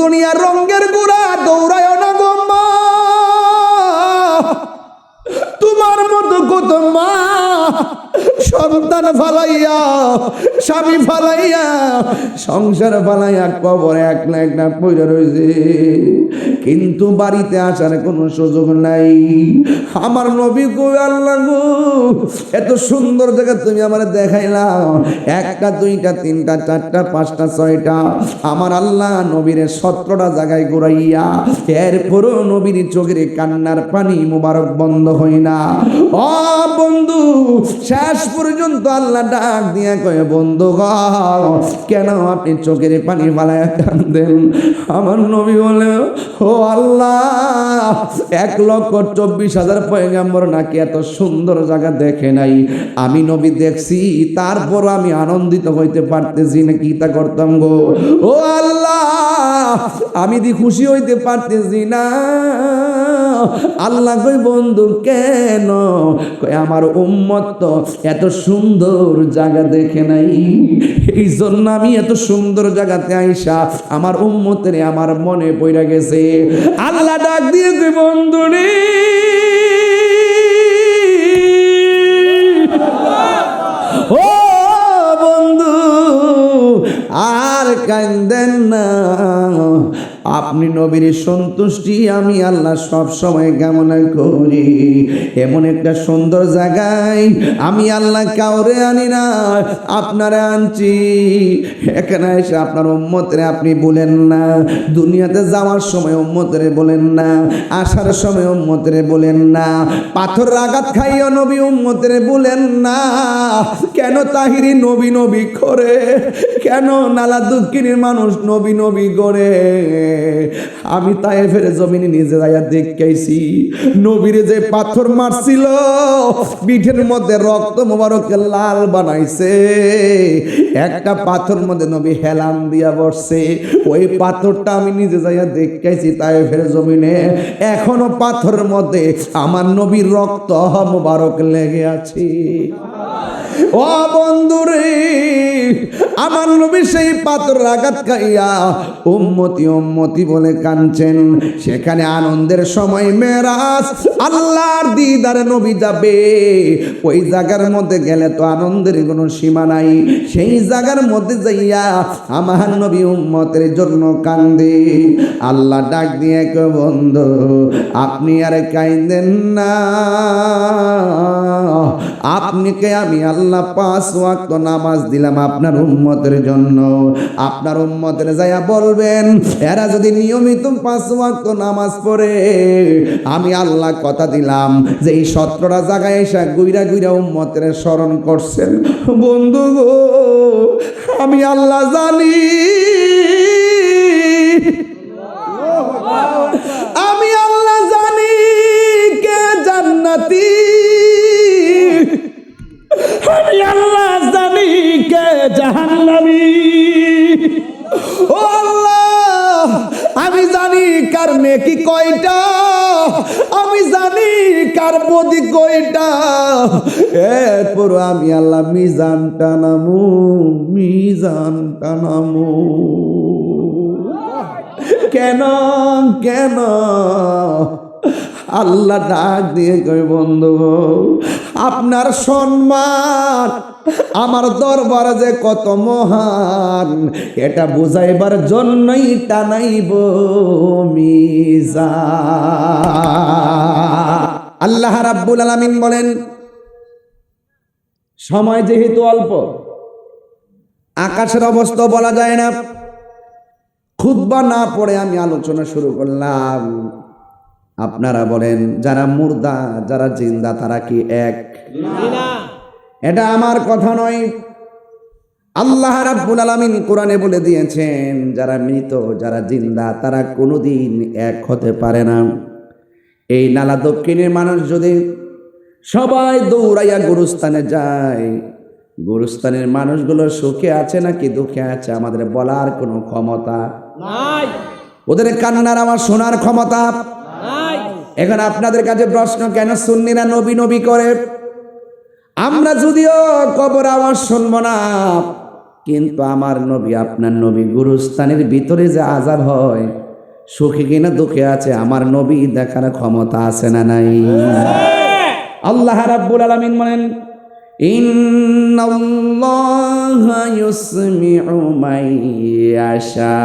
দুনিয়ার রঙের গুড়া দৌড়ায় না গো মা, তোমার মতো কত মা সন্তান ফালাইয়া, স্বামী ফালাইয়া, সংসার ফালাইয়া কবরে একলা একলা পড়ে রয়েছে, কিন্তু বাড়িতে আসার কোনো সুযোগ নাই। আমার নবী গো, আল্লাহ গো, এত সুন্দর জায়গা তুমি আমার দেখাইলাম, একটা দুইটা তিনটা চারটা পাঁচটা ছয়টা, আমার আল্লাহ নবীর 17টা জায়গায় ঘুরাইয়া, এরপরও নবীর চোখের কান্নার পানি মুবারক বন্ধ হয় না। ও বন্ধু, শেষ পর্যন্ত আল্লাহ ডাক দিয়া কয়ে, বন্ধু গো, কেন আপনি চোখের পানি ফালাইয়া কান্দেন? আমার নবী বলে, ও আল্লাহ, 1,24,000 পয়গম্বর নাকি এত সুন্দর জায়গা দেখে নাই, আমি নবী দেখছি, তারপর আমি আনন্দিত হইতে পারতেছি না, কি তা করতাম গো? ও আল্লাহ, আমি দি খুশি হইতে পারতেছি না। আল্লাহ কই, বন্ধু কেন? কই, আমার উম্মত তো এত সুন্দর জায়গা দেখে নাই, এই জন্য আমি এত সুন্দর জায়গাতে আইসা আমার উম্মতের আমার মনে পড়ে গেছে। আল্লাহ ডাক দিয়ে কই, বন্ধু রে, ও বন্ধু, আর কান্দেন না, আপনি নবীর সন্তুষ্টি আমি আল্লাহ সব সময় কামনা করি। এমন একটা সুন্দর জায়গায় আমি আল্লাহ কাউরে আনি না, আপনারা আনছি। এখানে এসে আপনার উম্মতরে আপনি বলেন না, দুনিয়াতে যাওয়ার সময় উম্মতরে বলেন না, আসার সময় উম্মতরে বলেন না, পাথর আঘাত খাইও নবী উম্মতরে বলেন না। কেন তাহিরি নবী নবী করে? কেন নালা দক্ষিণের মানুষ নবী নবী করে? আমি তায়েফের জমিনে নিজে যাইয়া দেখাইছি, নবীরে যে পাথর মারছিল, পিঠের মধ্যে রক্ত মোবারক লাল বানাইছে, একটা পাথর মধ্যে নবী হেলান দিয়া বসছে, ওই পাথরটা আমি নিজে যাইয়া দেখাইছি তায়েফের জমিনে। এখনো পাথরের মধ্যে আমার নবীর রক্ত মোবারক লেগে আছে। ও বন্ধুরে, আমার নবী সেই পাথর আঘাত খাইয়া উম্মতি উম্মতি বলে কাঁদছেন। সেখানে আনন্দের সময় মেরাজ, আল্লাহর দিদারে নবী যাবে, ওই জায়গার মধ্যে গেলে তো আনন্দের কোনো সীমা নাই। সেই জায়গার মধ্যে যাইয়া আমার নবী উম্মতের জন্য কান্দে। আল্লাহ ডাক দিয়ে কয়, বন্ধু আপনি আর কাঁদেন না, আপনাকে আমি আল্লাহ 5 ওয়াক্ত নামাজ দিলাম আপনার উম্মতের জন্য। আপনার উম্মতের যাইয়া বলবেন, এরা যদি নিয়মিত 5 ওয়াক্ত নামাজ পড়ে, আমি আল্লাহ কথা দিলাম যে এই 17টা জায়গায় এসে গুইরা গুইরা উম্মতের স্মরণ করছেন। বন্ধু গো, আমি আল্লাহ জানি, আমি আল্লাহ জানি কে জান্নাতি, আমি আল্লাহ জানি কে জাহান্নামী। ও আল্লাহ, আমি জানি কার নেকি কয়টা, আমি জানি কার বদি কয়টা, এরপর আমি আল্লাহ মিজান টানামু, মিজান টানামু। কেন কেন? আল্লাহ ডাক দিয়ে কই, বন্ধু আপনার সম্মান আমার দরবারে যে কত মহান, এটা বুঝাইবার জন্যই টানাইব মিজান। আল্লাহ রাব্বুল আলামিন বলেন, সময় যেহেতু অল্প, আকাশের অবস্থা বলা যায় না, খুতবা না পড়ে আমি আলোচনা শুরু করলাম। আপনারা বলেন, যারা মুর্দা যারা জিন্দা তারা কি এক? না, এটা আমার কথা নয়, আল্লাহ রাব্বুল আলামিন কোরআনে বলে দিয়েছেন, যারা মৃত যারা জিন্দা তারা কোনোদিন এক হতে পারে না। এই নালা দক্ষিণের মানুষ যদি সবাই দৌড়াইয়া গুরুস্থানে যায়, গুরুস্থানের মানুষগুলো সুখে আছে নাকি দুঃখে আছে আমাদের বলার কোনো ক্ষমতা নাই, ওদের কান্নার আমার শোনার ক্ষমতা নাই। এখন আপনাদের কাছে প্রশ্ন, কেন সুন্নিরা নবী নবী করে? আমরা যদিও কবর আওয়াজ শুনবো না, কিন্তু আমার নবী আপনার নবী গুরুস্থানের ভিতরে যে আযাব হয়, সুখে কিনা দুঃখে আছে, আমার নবী দেখার ক্ষমতা আছে না নাই? আল্লাহ রাব্বুল আলামিন বলেন, ইন্নাল্লাহা ইউসমিউ মান ইয়াশা।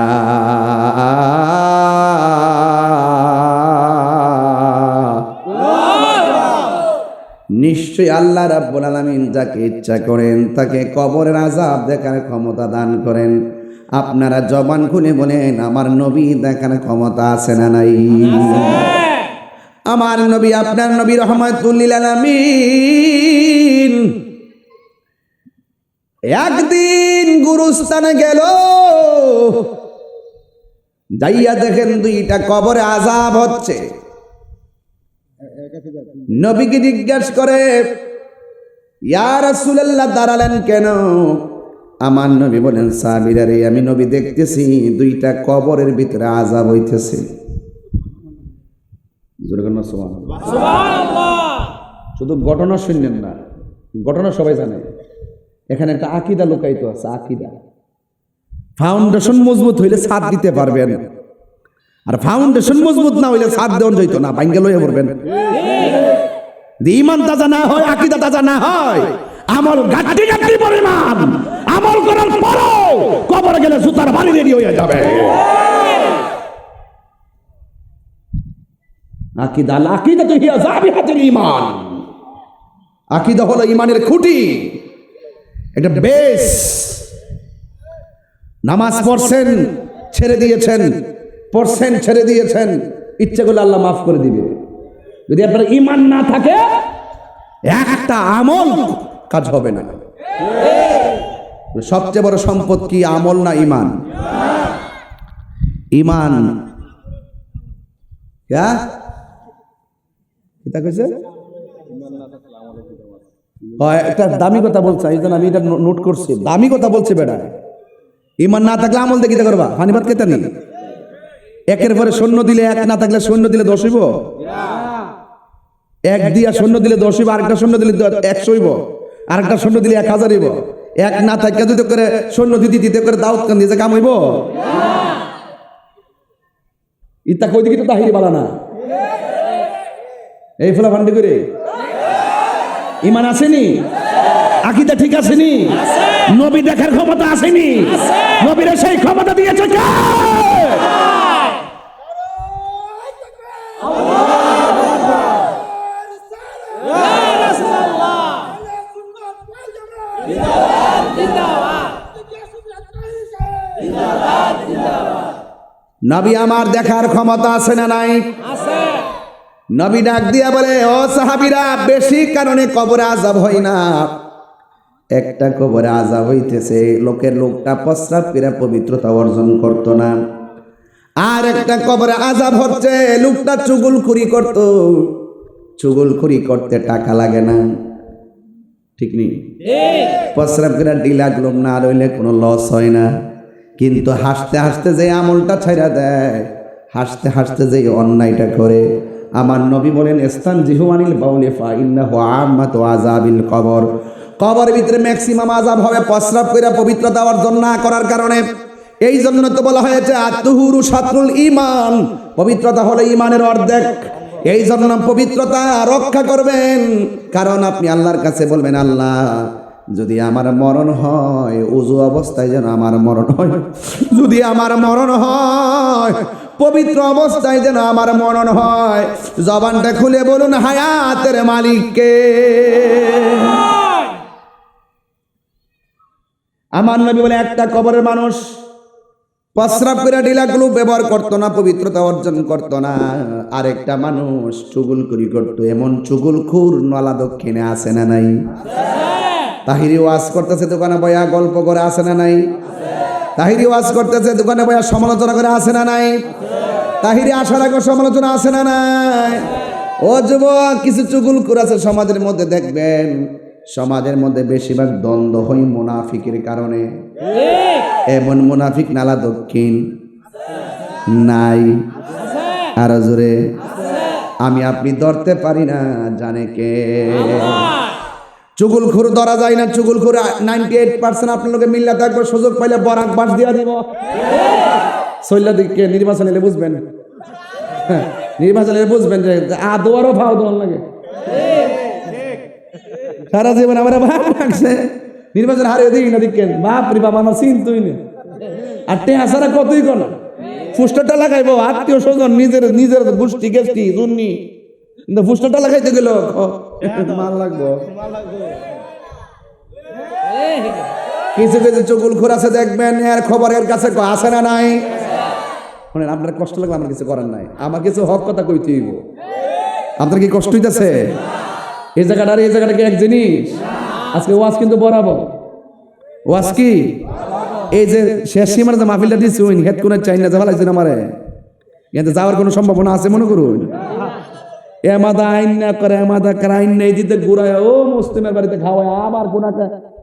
নিশ্চয়ই আল্লাহ রাব্বুল আলামিন যাকে ইচ্ছা করেন তাকে কবরের আযাব দেখার ক্ষমতা দান করেন। আপনারা জবান খুলে বলেন, আমার নবী দেখার ক্ষমতা আছে না নাই? আমার নবী আপনার নবী রহমাতুল লিল আলামিন একদিন গুরুস্থানে গেল, যাইয়া দেখেন দুইটা কবরে আযাব হচ্ছে। নবীকে জিজ্ঞাসা করে, ইয়া রাসূলুল্লাহ দাঁড়ালেন কেন? আমার নবী বলেন, সাহাবীরা রে, আমি নবী দেখতেছি দুইটা কবরের ভিতরে আযাব হইতেছে। শুধু ঘটনা শুনলেন না, ঘটনা সবাই জানে। এখানে একটা আকীদা লুকায়িত আছে, আকীদা। ফাউন্ডেশন মজবুত হইলে ছাদ দিতে পারবেন, আর ফাউন্ডেশন মজবুত না হইলে ছাদ দেওয়া যাইতো না, ভাঙ্গে লইয়া পড়বেন। ঈমান তাজা না হয়, আকীদা তাজা না হয়, আমল গাঁটি গাঁটি পরিমাণ আমল করার পরও কবরে গেলে জুতার বাড়ি রেডি হয়ে যাবে। আকীদা, আকীদা তো হিয়া যাবিহাতুল ঈমান। আকীদা হলো ঈমানের খুঁটি, এটা বেস। নামাজ পড়ছেন ছেড়ে দিয়েছেন, পড়ছেন ছেড়ে দিয়েছেন, ইচ্ছে করলে আল্লাহ মাফ করে দিবে। যদি আপনার ঈমান না থাকে, একটা আমল কাজ হবে না। সবচেয়ে বড় সম্পদ কি, আমল না ঈমান? ঈমান। একটা দামি কথা বলছে, এই জন্য আমি এটা নোট করছি। দামি কথা বলছে বেটা। ঈমান না থাকলে আমল দেখিতে করবা, ফানিবাদ খেতে নি। একের পরে শূন্য দিলে এক, না থাকলে শূন্য দিলে 10 হইব। এক দিয়া শূন্য দিলে 10 হইব, আরেকটা শূন্য দিলে 100 হইব, আরেকটা শূন্য দিলে 1000 হইব। এক না থাকলে দুটো করে শূন্য দিতে করে দাউদ কান দিয়ে কাম হইব। ইতা কই দিকে তো তাহিরি বালা না, এই ফলা ফান্ডি করে। ঈমান আসেনি, আকীদা ঠিক আসেনি, নবী দেখার ক্ষমতা আসেনি, নবীর সেই ক্ষমতা দিয়েছে কে? নবী আমার দেখার ক্ষমতা আছে না নাই? নবী ডাক দিয়া বলে, ও সাহাবীরা, বেশি কারণে কবরে আযাব হয় না। একটা কবরে আযাব হইতেছে, লোকটা প্রস্রাব করে পবিত্রতা অর্জন করত না। আর একটা কবরে আযাব হচ্ছে, লোকটা চুগলখুরি করত। চুগলখুরি করতে টাকা লাগে না, ঠিক নেই? প্রস্রাব করে ডিলাগুলো না রইলে কোনো লস হয় না। কিন্তু হাসতে হাসতে যে আমলটা ছাইরা দেয়, হাসতে হাসতে যে অন্যায়টা করে, আমার নবী বলেন, ইস্তান জিহুয়ানিল বাউলি ফা ইন্নাহু আম্মাতু আযাবিল কবর। কবরের ভিতরে ম্যাক্সিমাম আযাব হবে প্রস্রাব করে পবিত্রতা অর্জন না করার কারণে। এই জন্য তো বলা হয়েছে আত-তুহুরু শাতরুল ঈমান, পবিত্রতা হলো ঈমানের অর্ধেক। এই জন্য পবিত্রতা রক্ষা করবেন, কারণ আপনি আল্লাহর কাছে বলবেন, আল্লাহ যদি আমার মরণ হয়, ওযু অবস্থায় যেন আমার মরণ হয়। যদি আমার মরণ হয়, পবিত্র অবস্থায় যেন আমার মরণ হয়। জবানটা খুলে বলুন, হায়াতের মালিককে। আমার নবী বলে, একটা কবরের মানুষ প্রস্রাব করে ডিলাগুলো ব্যবহার করতো না, পবিত্রতা অর্জন করতো না। আরেকটা মানুষ চুগলখুরি করতো। এমন চুগলখুর নলা দক্ষিণে আছে না নাই? তাহিরি ওয়াজ করতেছে দোকানে বয়া গল্প করে, আছে না নাই? তাহিরি ওয়াজ করতেছে দোকানে বয়া সমালোচনা করে, আছে না নাই? তাহিরি আসার আগে সমালোচনা আছে না নাই? ও যুবক, কিছু চুগলখুর আছে সমাজের মধ্যে, দেখবেন সমাজের মধ্যে বেশিরভাগ দ্বন্দ্ব হয় মুনাফিকের কারণে। এমন মুনাফিক নালা দক্ষিণ নাই? আরো জোরে। আমি আপনি ধরতে পারি না, জানে কে? চুগলখোর ধরা যায় না, চুগলখোর 98% আপনার লোকে মিল্লা থাকবে, সুযোগ পাইলে বরাক বাস দিয়া দিব। সৈল্লা দিকে নির্বাচন এলে বুঝবেন, নির্বাচন এলে বুঝবেন যে আদোয়ারও ভাও দেওয়ার লাগে। সারা জীবন আমরা ভাব লাগছে, নির্বাচন হারিয়ে দিই না দেখেন, বাপরে বাবা আমার চিন্তুই না। আর টেহা ছাড়া কতই কোন ফুস্টারটা লাগাইবো আত্মীয় স্বজন, নিজের নিজের গোষ্ঠী গেষ্টি জুন্নি, কিন্তু ফুস্টারটা লাগাইতে গেল মাল লাগবো। কিছু কিছু চুগলখোর আছে দেখবেন, এর খবর এর কাছে আসে না নাই। মানে আপনার কষ্ট লাগবে, আমার কিছু করার নাই, আমার কিছু হক কথা কইতে হইব। আপনার কি কষ্ট হইতেছে? এই জায়গাটা আর এই জায়গাটা কি এক জিনিস? আজকে ওয়াজ কিন্তু বরাবর, ওয়াজ কি এই যে শেষ সীমার যে মাহফিলটা দিচ্ছি ওই হেড কোন চাই না যাওয়া লাগছে আমারে, এতে যাওয়ার কোনো সম্ভাবনা আছে মনে করুন? এমাদা আইন না করে, এমাদা করে আইন নেই দিতে ঘুরায় ও মুসলিমের বাড়িতে খাওয়ায়, আবার কোনা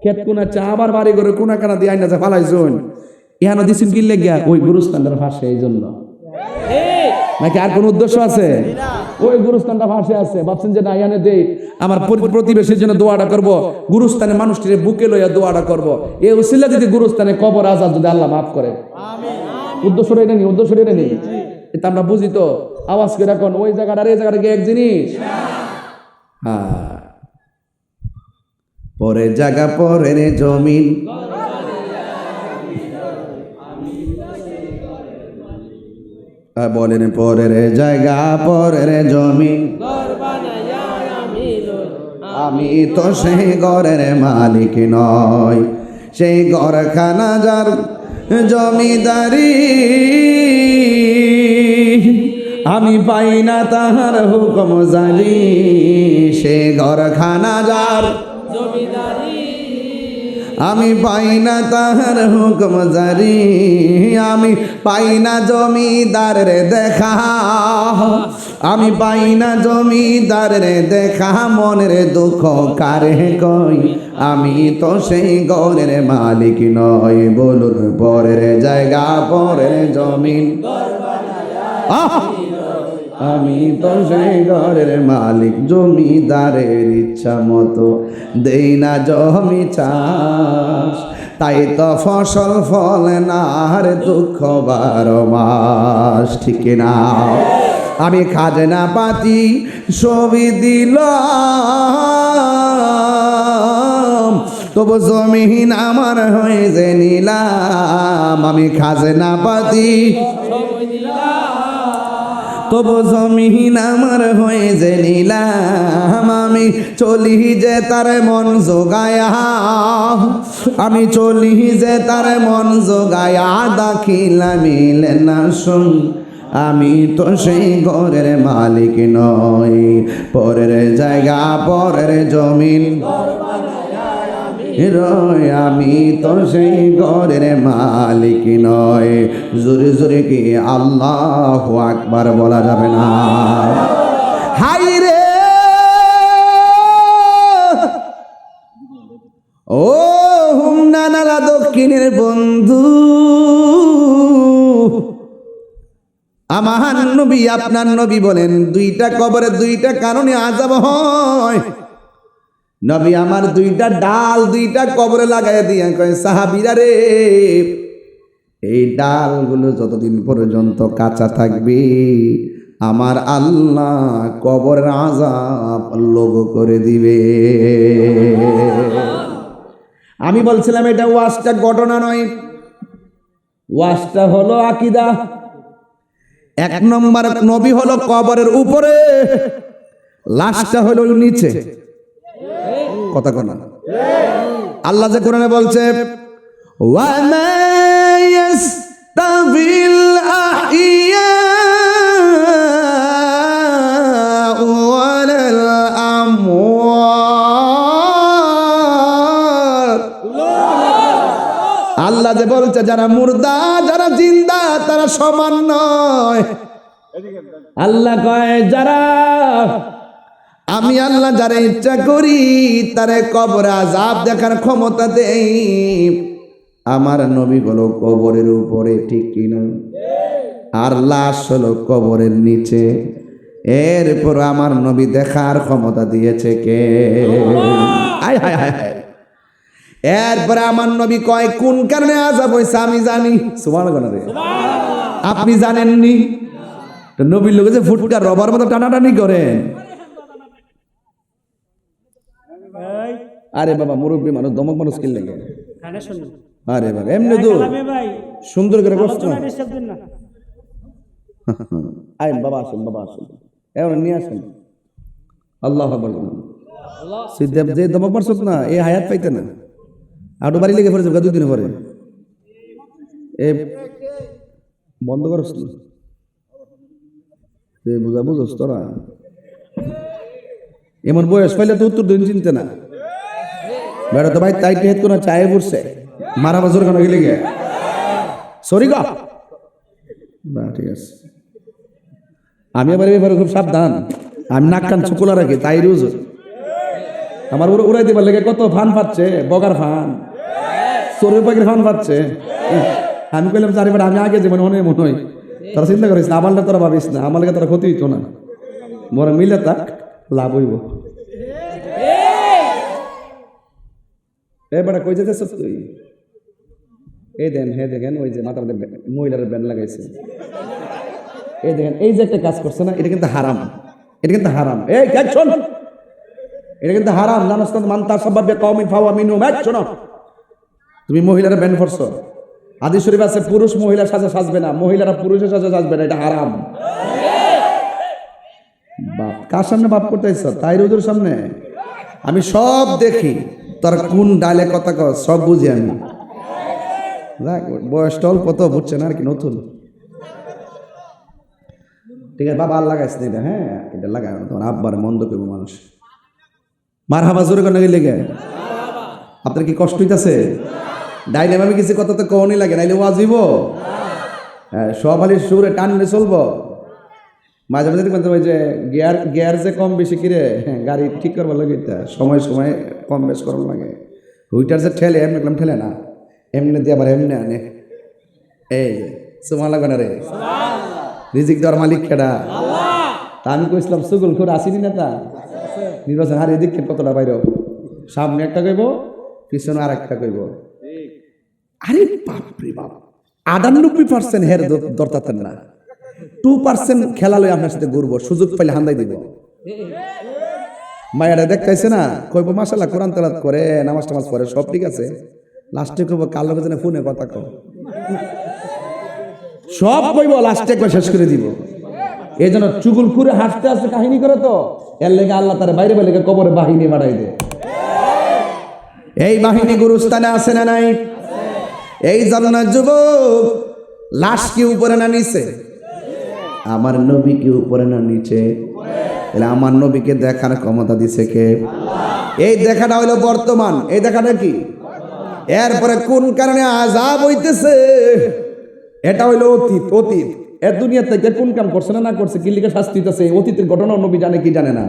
খেত কোনা চা, আবার বাড়ি করে কোনা কানা দিয়ে আইন না ফালাইছুন। ইহানো দিছুন কিনলে গিয়া ওই গুরুস্থানটার ফাঁসে, এই জন্য নাকি আর কোন উদ্দেশ্য আছে? ওই গুরুস্থানটা ফাঁসে আছে, ভাবছেন যে না ইয়ানে দেই আমার প্রতিবেশীর জন্য দোয়াটা করব, গুরুস্থানে মানুষটির বুকে লইয়া দোয়াটা করব, এই উসিলা যদি গুরুস্থানে কবর আজাদ যদি আল্লাহ মাফ করে। উদ্দেশ্যটা এটা নেই, উদ্দেশ্যটা এটা নেই, এটা আমরা বুঝি তো। আওয়াজ করে এখন ওই জায়গাটা আর এই জায়গাটা কি এক জিনিস? হ্যাঁ, পরের জায়গা পরের জমিন, বলেন পরের জায়গা পরের জমিন, আমি তো সেই ঘরের মালিক নয়, সেই ঘরখানা যার জমিদারি, আমি পাই না তাহার হুকুম জানি, সেই ঘরখানা যার জমিদারি, আমি পাই না তাহার হুকুম জারি, আমি পাই না জমিদারের দেখা, আমি পাই না জমিদারের দেখা, মনের দুঃখ কারে কই, আমি তো সেই ঘরের মালিক নয়। বলুন পরের জায়গা পরের জমিন, আমি তো সেই ঘরের মালিক, জমিদারের ইচ্ছা মতো দেই না জমি চাষ, তাই তো ফসল ফলে না আর দুঃখ 12 মাস। ঠিক না? আমি খাজনা পাতি সবই দিলাম, তবু জমিন আমার হয়ে যে নিলাম, আমি খাজনা পাতি তবু জমিন আমার হয়ে যে নিলাম, আমি চলি যে তার মন জোগায়া, আমি চলি যে তার মন জোগায়া, দাখিলা মিলে না শুন, আমি তো সেই ঘরের মালিক নই। পরের জায়গা পরের জমিন, আমি তো সেই ঘরের মালিক নয়। জোরে জোরে কি আল্লাহু আকবার বলা যাবে না? হাই রে ও হুমনা নালা দক্ষিণের বন্ধু, আমার নবী আপনার নবী বলেন 2টা কবরে 2টা কারণে আযাব হয়। নবী আমার 2টা ডাল 2টা কবরে লাগাই দিয়া কয়, সাহাবীরা রে, এই ডালগুলো যতদিন পর্যন্ত কাঁচা থাকবে আমার আল্লাহ কবরের আযাব লঘু করে দিবে। আমি বলছিলাম এটা ওয়াজটা ঘটনা নয়, ওয়াজটা হলো আকীদা। 1 নম্বর নবী হলো কবরের উপরে, লাশটা হলো নিচে। কথা কোনা আল্লাহ যে কোরআনে বলছে, ওয়া মা ইয়াস্তাবিল আহইয়া ওয়ালাল আমওয়াত। আল্লাহ যে বলছে যারা মুর্দা যারা জিন্দা তারা সমান নয়। আল্লাহ কয় যারা আমি আল্লাহ যারা ইচ্ছা করি তারে কবরে আযাব দেখার ক্ষমতা দেই। আমার নবী হলো কবরের উপরে, ঠিক কিনা? আর লাশ হলো কবরের নিচে। এরপর আমার নবী দেখার ক্ষমতা দিয়েছে কে? হায় হায় হায় হায়। এরপরে আমার নবী কয় কোন কারণে আযাব হইছে আমি জানি। সুবহানাল্লাহ রে, আপনি জানেননি? তো নবীর লোকে যে ফুটকা রবার মতো টানাটানি করেন। আরে বাবা মুরব্বী মানুষ, দমক মানুষ কিল লাগে। আরে বাবা এমনি তো সুন্দর করে কষ্ট। আয় বাবা আসেন, বাবা আসেন, এখন নিয়ে আসেন। আল্লাহু আকবার। সিদ্ধাব যে দমক মারছত না, এই হায়াত পাইতে না। আটো বাড়ি লেগে পড়েছে 2 দিন পরে। এ বন্ধ করছ না, এ বুঝা বুঝছ তোরা। এমন বয়স পাইলে তো উত্তর দিন চিনতে না। বেড়া তো ভাই তাই টেট কোনো চায়ে পড়ছে, মারা বছর কেন গেলে গে সরি গা না, ঠিক আছে। আমি আবার এবারে খুব সাবধান, আমি নাক কান চুকুলা রাখি, তাই রোজ আমার উপরে উড়াইতে পারলে কত ফান পাচ্ছে, বগার ফান, চোরের পাখির ফান পাচ্ছে। আমি কইলাম চারিবার আমি আগে যে মনে মনে হয়, তারা চিন্তা করিস না, আমারটা তোরা ভাবিস না, আমার লেগে তোরা ক্ষতি হইতো না, মরে মিলে তাক লাভ হইব। এবারে কই যেতেছ তুই? এই দেন, হে দেখেন ওই যে মাথার মহিলার ব্যান্ড লাগাইছে, এই দেখেন এই যে একটা কাজ করছে না, এটা কিন্তু হারাম, এটা কিন্তু হারাম। এই কাজ শোন, এটা কিন্তু হারাম, জানোস না? মান তাসাব্বাবে কওমিন ফাওয়া মিনহুম। শোনো, তুমি মহিলারা ব্যান্ড করছো, হাদিস শরীফ আছে পুরুষ মহিলা সাজে সাজবে না, মহিলারা পুরুষের সাজে সাজবে না, এটা হারাম। বাপ কার সামনে বাপ করতেছ? তাই রোদের সামনে আমি সব দেখি, তোর কোন ডালে কথা কর সব বুঝি আমি। বয়সটা অল্প তো বুঝছে না আর কি, নতুন। ঠিক আছে বাবা, আর লাগাইস না এটা। হ্যাঁ এটা লাগাই, তোমার আব্বার মন্দ করবো মানুষ। মারহাবা জোরে কেন লেগে? আপনার কি কষ্ট হইতেছে? ডাইনাম আমি কিছু কথা তো কওনি লাগে, নাইলে ওয়াজিব। হ্যাঁ সব আলি সুরে টানলে চলবো। মাঝে মাঝে দেখবেন ওই যে গিয়ার যে কম বেশি কিরে গাড়ি ঠিক করবার লাগে, সময় সময় কম বেশ করার লাগে। হুইটার যে ঠেলে এমনি ঠেলে না, এমনি দিয়ে আবার এমনি আনে। এই সুমা লাগবে না রে, রিজিক দেওয়ার মালিক কেডা? তা আমি কইছিলাম সুগুল খুর আসিনি না, তা নির্বাচন আর এদিক কতটা বাইর, সামনে একটা কইব, পিছনে আর একটা কইব। আরে বাপরে বাপ, 98% হের দরতাতেন না, 2% খেলালে আপনার সাথে ঘুরবো, সুযোগ পাইলে হান্দাই দিব। মায়েরা দেখতেছে না, কইব মাশাআল্লাহ কোরআন তেলাওয়াত করে, নামাজ টামাজ পড়ে, সব ঠিক আছে। লাস্টে কইব কালো বেজনে ফোনে কথা কও, সব কইব, লাস্টে একবার শেষ করে দিব। এই জন্য চুগুল খুঁড়ে হাসতে হাসতে কাহিনী করে, তো এর লেগে আল্লাহ তার বাইরে বাইরে কবরে বাহিনী বাড়াই দে। এই বাহিনী গুরুস্থানে আছে না নাই? এই জন্য যুবক, লাশ কি উপরে না নিচে? আমার নবী কি উপরে না নিচে? তাহলে আমার নবীকে দেখার ক্ষমতা দিছে কে? এই দেখাটা হইলো বর্তমান, এই দেখাটা কি? এরপরে কোন কারণে আযাব হইতেছে, এটা হইলো অতীত। অতীত এর দুনিয়া থেকে কোন কাম করছে না করছে, কি লিখে শাস্তি দিতেছে, অতীতের ঘটনা নবী জানে কি জানে না।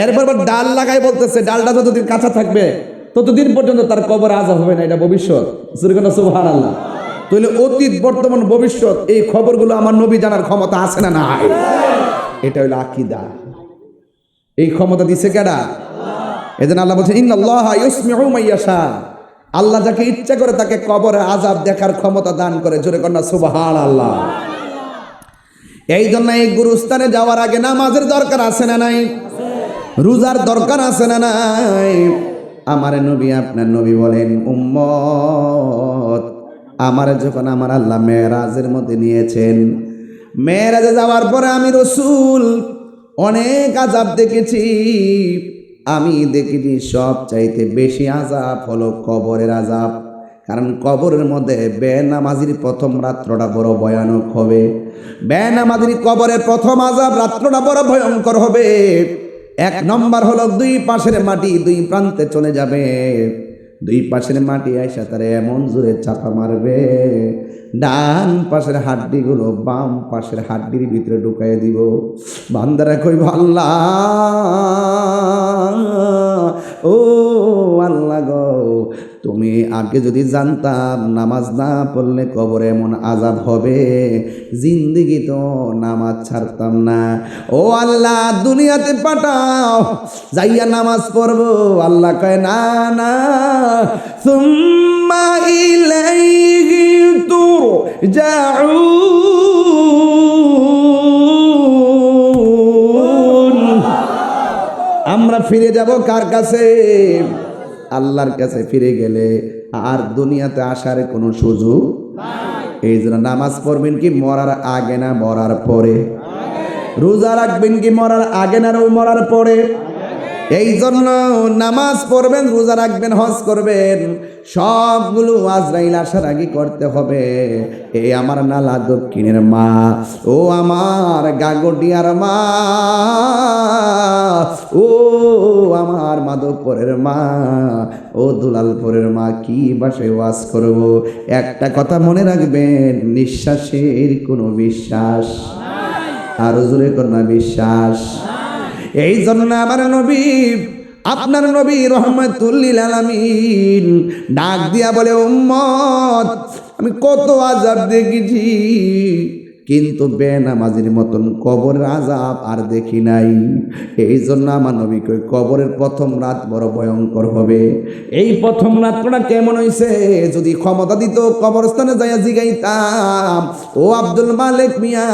এরপর ডাল লাগাই বলতেছে, ডালটা যতদিন কাঁচা থাকবে ততদিন পর্যন্ত তার কবর আযাব হবে না, এটা ভবিষ্যৎ। সুবহানাল্লাহ। তাহলে অতীত, বর্তমান, ভবিষ্যৎ এই খবরগুলো আমার নবী জানার ক্ষমতা আছে না নাই? এটা হইলো আকীদা। এই ক্ষমতা দিছে কেডা? এজন্য আল্লাহ বলেন ইন্নাল্লাহা ইউসমিউ মাইয়াশা, আল্লাহ যাকে ইচ্ছা করে তাকে কবরে আযাব দেখার ক্ষমতা দান করে। জোরে কন্যা সুবহানাল্লাহ। এই জন্য এই গুরুস্থানে যাওয়ার আগে নামাজের দরকার আছে না নাই? রোজার দরকার আছে না নাই? আমার নবী, আপনার নবী বলেন, উম্মত আমার যখন আমার আল্লাহ মেরাজের মধ্যে নিয়েছেন, মেরাজে যাওয়ার পরে আমি রাসূল অনেক আযাব দেখেছি। আমি দেখেছি সব চাইতে বেশি আযাব হলো কবরের আযাব। কারণ কবরের মধ্যে বেনামাজির প্রথম রাত্রটা বড় ভয়ানক হবে। বেনামাজির কবরের প্রথম আযাব রাত্রটা বড় ভয়ঙ্কর হবে। 1 নম্বর হলো 2 পাশের মাটি 2 প্রান্তে চলে যাবে। 2 পাশের মাটি আইসা তারে এমন জোরে চাপা মারবে, ডান পাশের হাড্ডিগুলো বাম পাশের হাড্ডির ভিতরে ঢুকাই দিব। বান্দারা কইব আল্লাহ ও আল্লাহ গো, তুমি আগে যদি জানতাম নামাজ না পড়লে কবরে এমন আযাব হবে, জিন্দেগি তো নামাজ ছাড়তাম না। ও আল্লাহ দুনিয়াতে পাঠাও, যাইয়া নামাজ পড়বো। আল্লাহ কয় না না, সুম্মা ইলাইহি তুরজাউন। আমরা ফিরে যাব কার কাছে? আল্লাহর কাছে ফিরে গেলে আর দুনিয়াতে আসার কোনো সুযোগ নাই। এই জন্য নামাজ পড়বেন কি মরার আগে না মরার পরে? রোজা রাখবেন কি মরার আগে না মরার পরে? এই জন্য নামাজ পড়বেন, রোজা রাখবেন, হজ করবেন, সবগুলো আজরাইল আসার আগে করতে হবে। এই আমার নালা দক্ষিণের মা, ও আমার গাগটিয়ার মা, ও আমার মাধবপুরের মা, ও দুলালপুরের মা, কি বাসায় ওয়াজ করব? একটা কথা মনে রাখবেন, নিঃশ্বাসের কোনো বিশ্বাস আর জোরে কন্যা বিশ্বাস। এই জন্য আমার নবী, আপনার নবী রহমাতুল লিল আলামিন ডাক দিয়া বলে, উম্মত আমি কত আযাব দেখেছি, কিন্তু বেনামাজির মতন কবরের আযাব আর দেখি নাই। এই জন্য আমার নবী কই কবরের প্রথম রাত বড় ভয়ঙ্কর হবে। এই প্রথম রাতটা কেমন হইছে, যদি ক্ষমতা দিত কবরস্থানে যাইয়া জিগাইতাম, ও আব্দুল মালিক মিয়া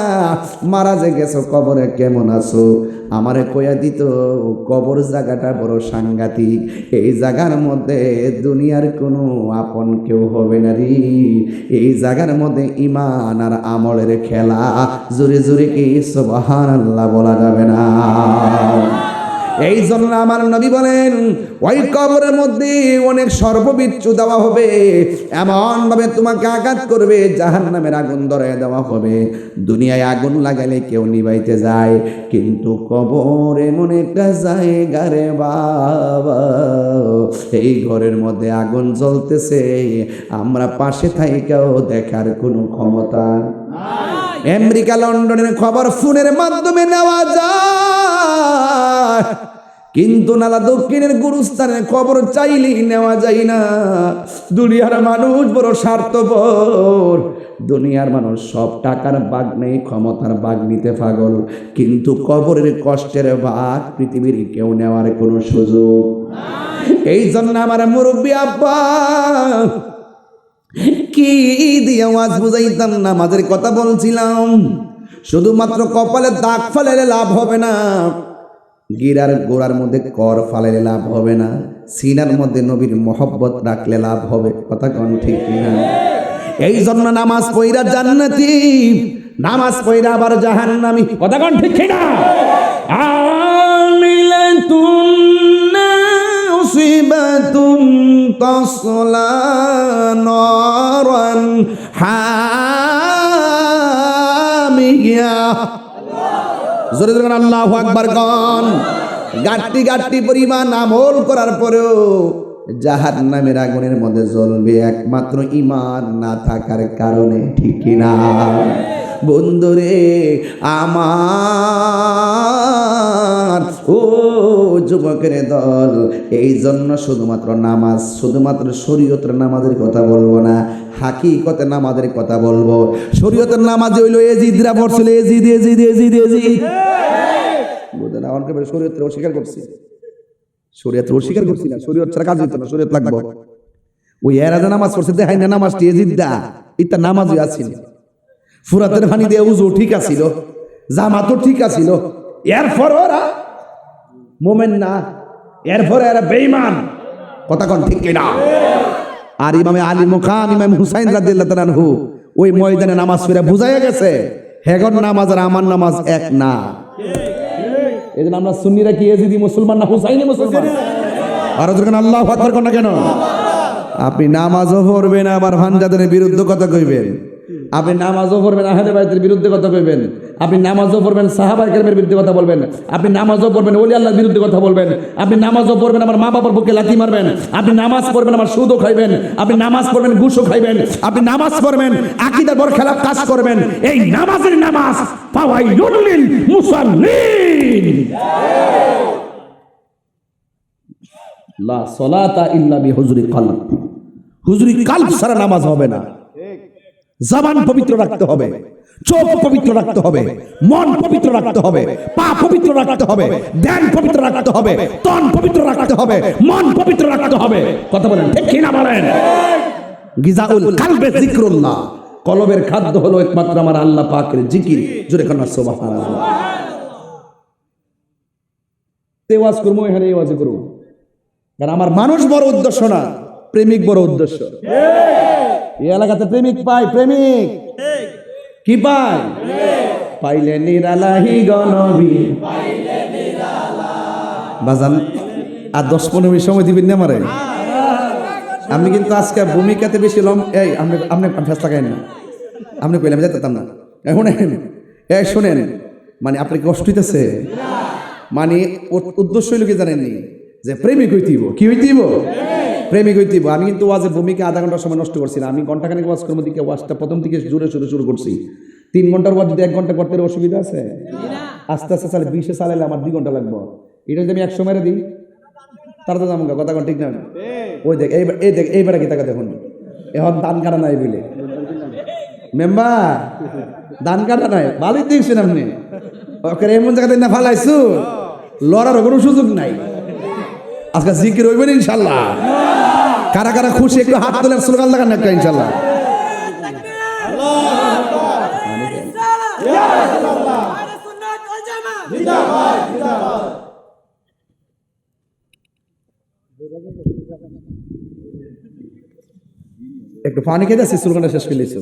মারা যে গেছো, কবরে কেমন আছো, আমারে কইয়া দিত কবর জায়গাটা বড় সাংঘাতিক, এই জায়গার মধ্যে দুনিয়ার কোনো আপন কেউ হবে না রে, এই জায়গার মধ্যে ঈমান আর আমলের খেলা। জোরে জোরে কি সুবহানাল্লাহ বলা যাবে না? এই জন্য আমার নবী বলেন, ওই কবরের মধ্যে অনেক সর্ববিচ্ছু দেওয়া হবে, এমন ভাবে তোমাকে আঘাত করবে, জাহান্নামের আগুন ধরায় দেওয়া হবে। দুনিয়ায় আগুন লাগালে কেউ নিভাইতে যায়, কিন্তু কবর এমন একটা জায়গা রে বাবা, এই ঘরের মধ্যে আগুন জ্বলতেছে, আমরা পাশে থাইকাও দেখার কোনো ক্ষমতা নাই। আমেরিকা লন্ডনের খবর ফোনের মাধ্যমে নেওয়া যায়, কিন্তু নালা দক্ষিণের গুরুস্থানের খবর চাইলেই নেওয়া যায় না। দুনিয়ার মানুষ বড় স্বার্থপর, দুনিয়ার মানুষ সব টাকার ভাগ নেই, ক্ষমতার ভাগ নিতে পাগল, কিন্তু কবরের কষ্টের ভাগ পৃথিবীর কেউ নেওয়ার কোনো সুযোগ নাই। এই জন্য আমার মুরব্বী আব্বা কি দিয়ে ওয়াজ বুঝাইতাম, নামাজের কথা বলছিলাম। শুধুমাত্র কপালে দাগ ফালাইলে লাভ হবে না, গিরার গোড়ার মধ্যে কর ফালাইলে লাভ হবে না, সিনার মধ্যে নবীর মহব্বত রাখলে লাভ হবে। কথা কোন ঠিক কিনা? এই জন্য নামাজ পড়া জান্নাতি, নামাজ পড়া আবার জাহান্নামী। কথা কোন ঠিক কিনা? আমিলাতুন নাসিবাতুন তাসলা নারান হামিয়া। জোরে জোরে আল্লাহু আকবার গান। গাট্টি গাট্টি পরিমাণ আমল করার পরেও জাহান্নামের আগুনের মধ্যে জ্বলবে একমাত্র ঈমান না থাকার কারণে। ঠিক কিনা বন্ধুরে আমার, ও যুবকের দল, এই জন্য শুধুমাত্র নামাজ, শুধুমাত্র শরীয়তের নামাজের কথা বলবো না, হাকিকতে নামাজের কথা বলবো। শরীয়তের নামাজ হইল এজিদরা পড়ছিল, এজিদ এজিদ এজিদ এজিদ। বুঝলেন? আমাকে শরীয়তকে অস্বীকার করছি, শরীয়ত অস্বীকার করছি না, শরীয়ত ছাড়া কাজ হইতো না, শরীয়ত লাগবো। ওই এরা যে নামাজ পড়ছে দেখাই না, নামাজটি এজিদা ইত্যা নামাজই আছিল, ফুরাতের পানি দিয়ে উজু ঠিক আছিল, জামাতও ঠিক আছিল, এরপর ওরা মোমেন না, এরপরে এরা বেঈমান। কথা কোন ঠিক কিনা? আর ইমামে আলী মুকাম ইমাম হুসাইন রাদিয়াল্লাহু তাআলা আনহু ওই ময়দানে নামাজ পড়ে বুঝাইয়া গেছে, হেগর নামাজ আর আমার নামাজ এক না। এই জন্য আমরা সুন্নিরা কি এজিদি মুসলমান না হুসাইনি মুসলমান? আর যখন আল্লাহু আকবার কোন না কেন? আপনি নামাজও পড়বেন আবার ভাঞ্জাদের বিরুদ্ধে কথা কইবেন, আপনি নামাজও পড়বেন আহলে বাইতের বিরুদ্ধে কথা কইবেন, আপনি নামাজও পড়বেন সাহাবায়ে কেরামের বিরুদ্ধে কথা বলবেন, আপনি নামাজও পড়বেন ওলি আল্লাহর বিরুদ্ধে কথা বলবেন, আপনি নামাজও পড়বেন আমার মা বাবার বুকে লাথি মারবেন, আপনি নামাজ পড়বেন আমার সুদও খাইবেন, আপনি নামাজ পড়বেন ঘুষও খাইবেন, আপনি নামাজ পড়বেন আকীদার বরখেলাপ কাজ করবেন। এই নামাজের নামাজ ফাওয়াইলুল লিল মুসাল্লিন। লা সলাতা ইল্লা বিহুজুরি কলব, হুজুরি কলব ছাড়া নামাজ হবে না। জবান পবিত্র রাখতে হবে, চোখ পবিত্র রাখতে হবে, মন পবিত্র রাখতে হবে, পা পবিত্র রাখতে হবে, ধ্যান পবিত্র রাখতে হবে, তন পবিত্র রাখতে হবে, মন পবিত্র রাখতে হবে। কথা বলেন ঠিক কি না বলেন? গিজাউল কলবে যিকরুল্লাহ, কলবের খাদ্য হলো একমাত্র আমার আল্লাহ পাকের জিকির। জোরে কন্যা সুবহানাল্লাহ। তেওয়াজ করবো, এখানে ওয়াজ করবো, কারণ আমার মানুষ বড় উদ্দেশ্য না, প্রেমিক বড় উদ্দেশ্য। এই এলাকাতে প্রেমিক পায়, প্রেমিক কি পায়? পাইলে নিরালাহি গনবী বাজান। আর 10-15 মিনিট সময় দিবেন না আমারে? আমি কিন্তু আজকে ভূমিকাতে বেশি লম। এই আপনি ফেস লাগাইন না, আপনি কইলে আমি যেতাম না। এখন এই শোনেন, মানে আপনি কষ্ট হইতেছে, মানে উদ্দেশ্য হইল কি জানেননি? যে প্রেমিক হইতেইব। কি হইতেইব? প্রেমিক হইতেইব। আমি কিন্তু ওয়াজের ভূমিকা আধা ঘন্টার সময় নষ্ট করছি না। আমি ঘন্টাখানেক ওয়াজ করবো, দিকে ওয়াজটা প্রথম থেকে জোরে সোরে শুরু করছি। 3 ঘন্টার ওয়াজ যদি 1 ঘন্টা করতে অসুবিধা আছে? আস্তে আস্তে চালে 20-এ চালাইলে আমার 2 ঘন্টা লাগবে। এটা যদি আমি 100 মেরে দিই তার তো আমার কথা ঠিক না। ওই দেখ, এই দেখ, এইবারে কি টাকা দেখুন, এখন দান কাটা নাই বলে মেম্বার, দান কাটা নাই, ভালোই দেখছেন আপনি। ওকে এমন জায়গাতে না ফালাইছু, লড়ার কোনো সুযোগ নাই। আজকে জিকির হইবেন ইনশাল্লাহ। কারা কারা খুশি একটু হাত তোলার স্লোগান লাগান একটা ইনশাল্লাহ। একটু পানি খেতে আসছি, স্লোগানটা শেষ করে লিখছো।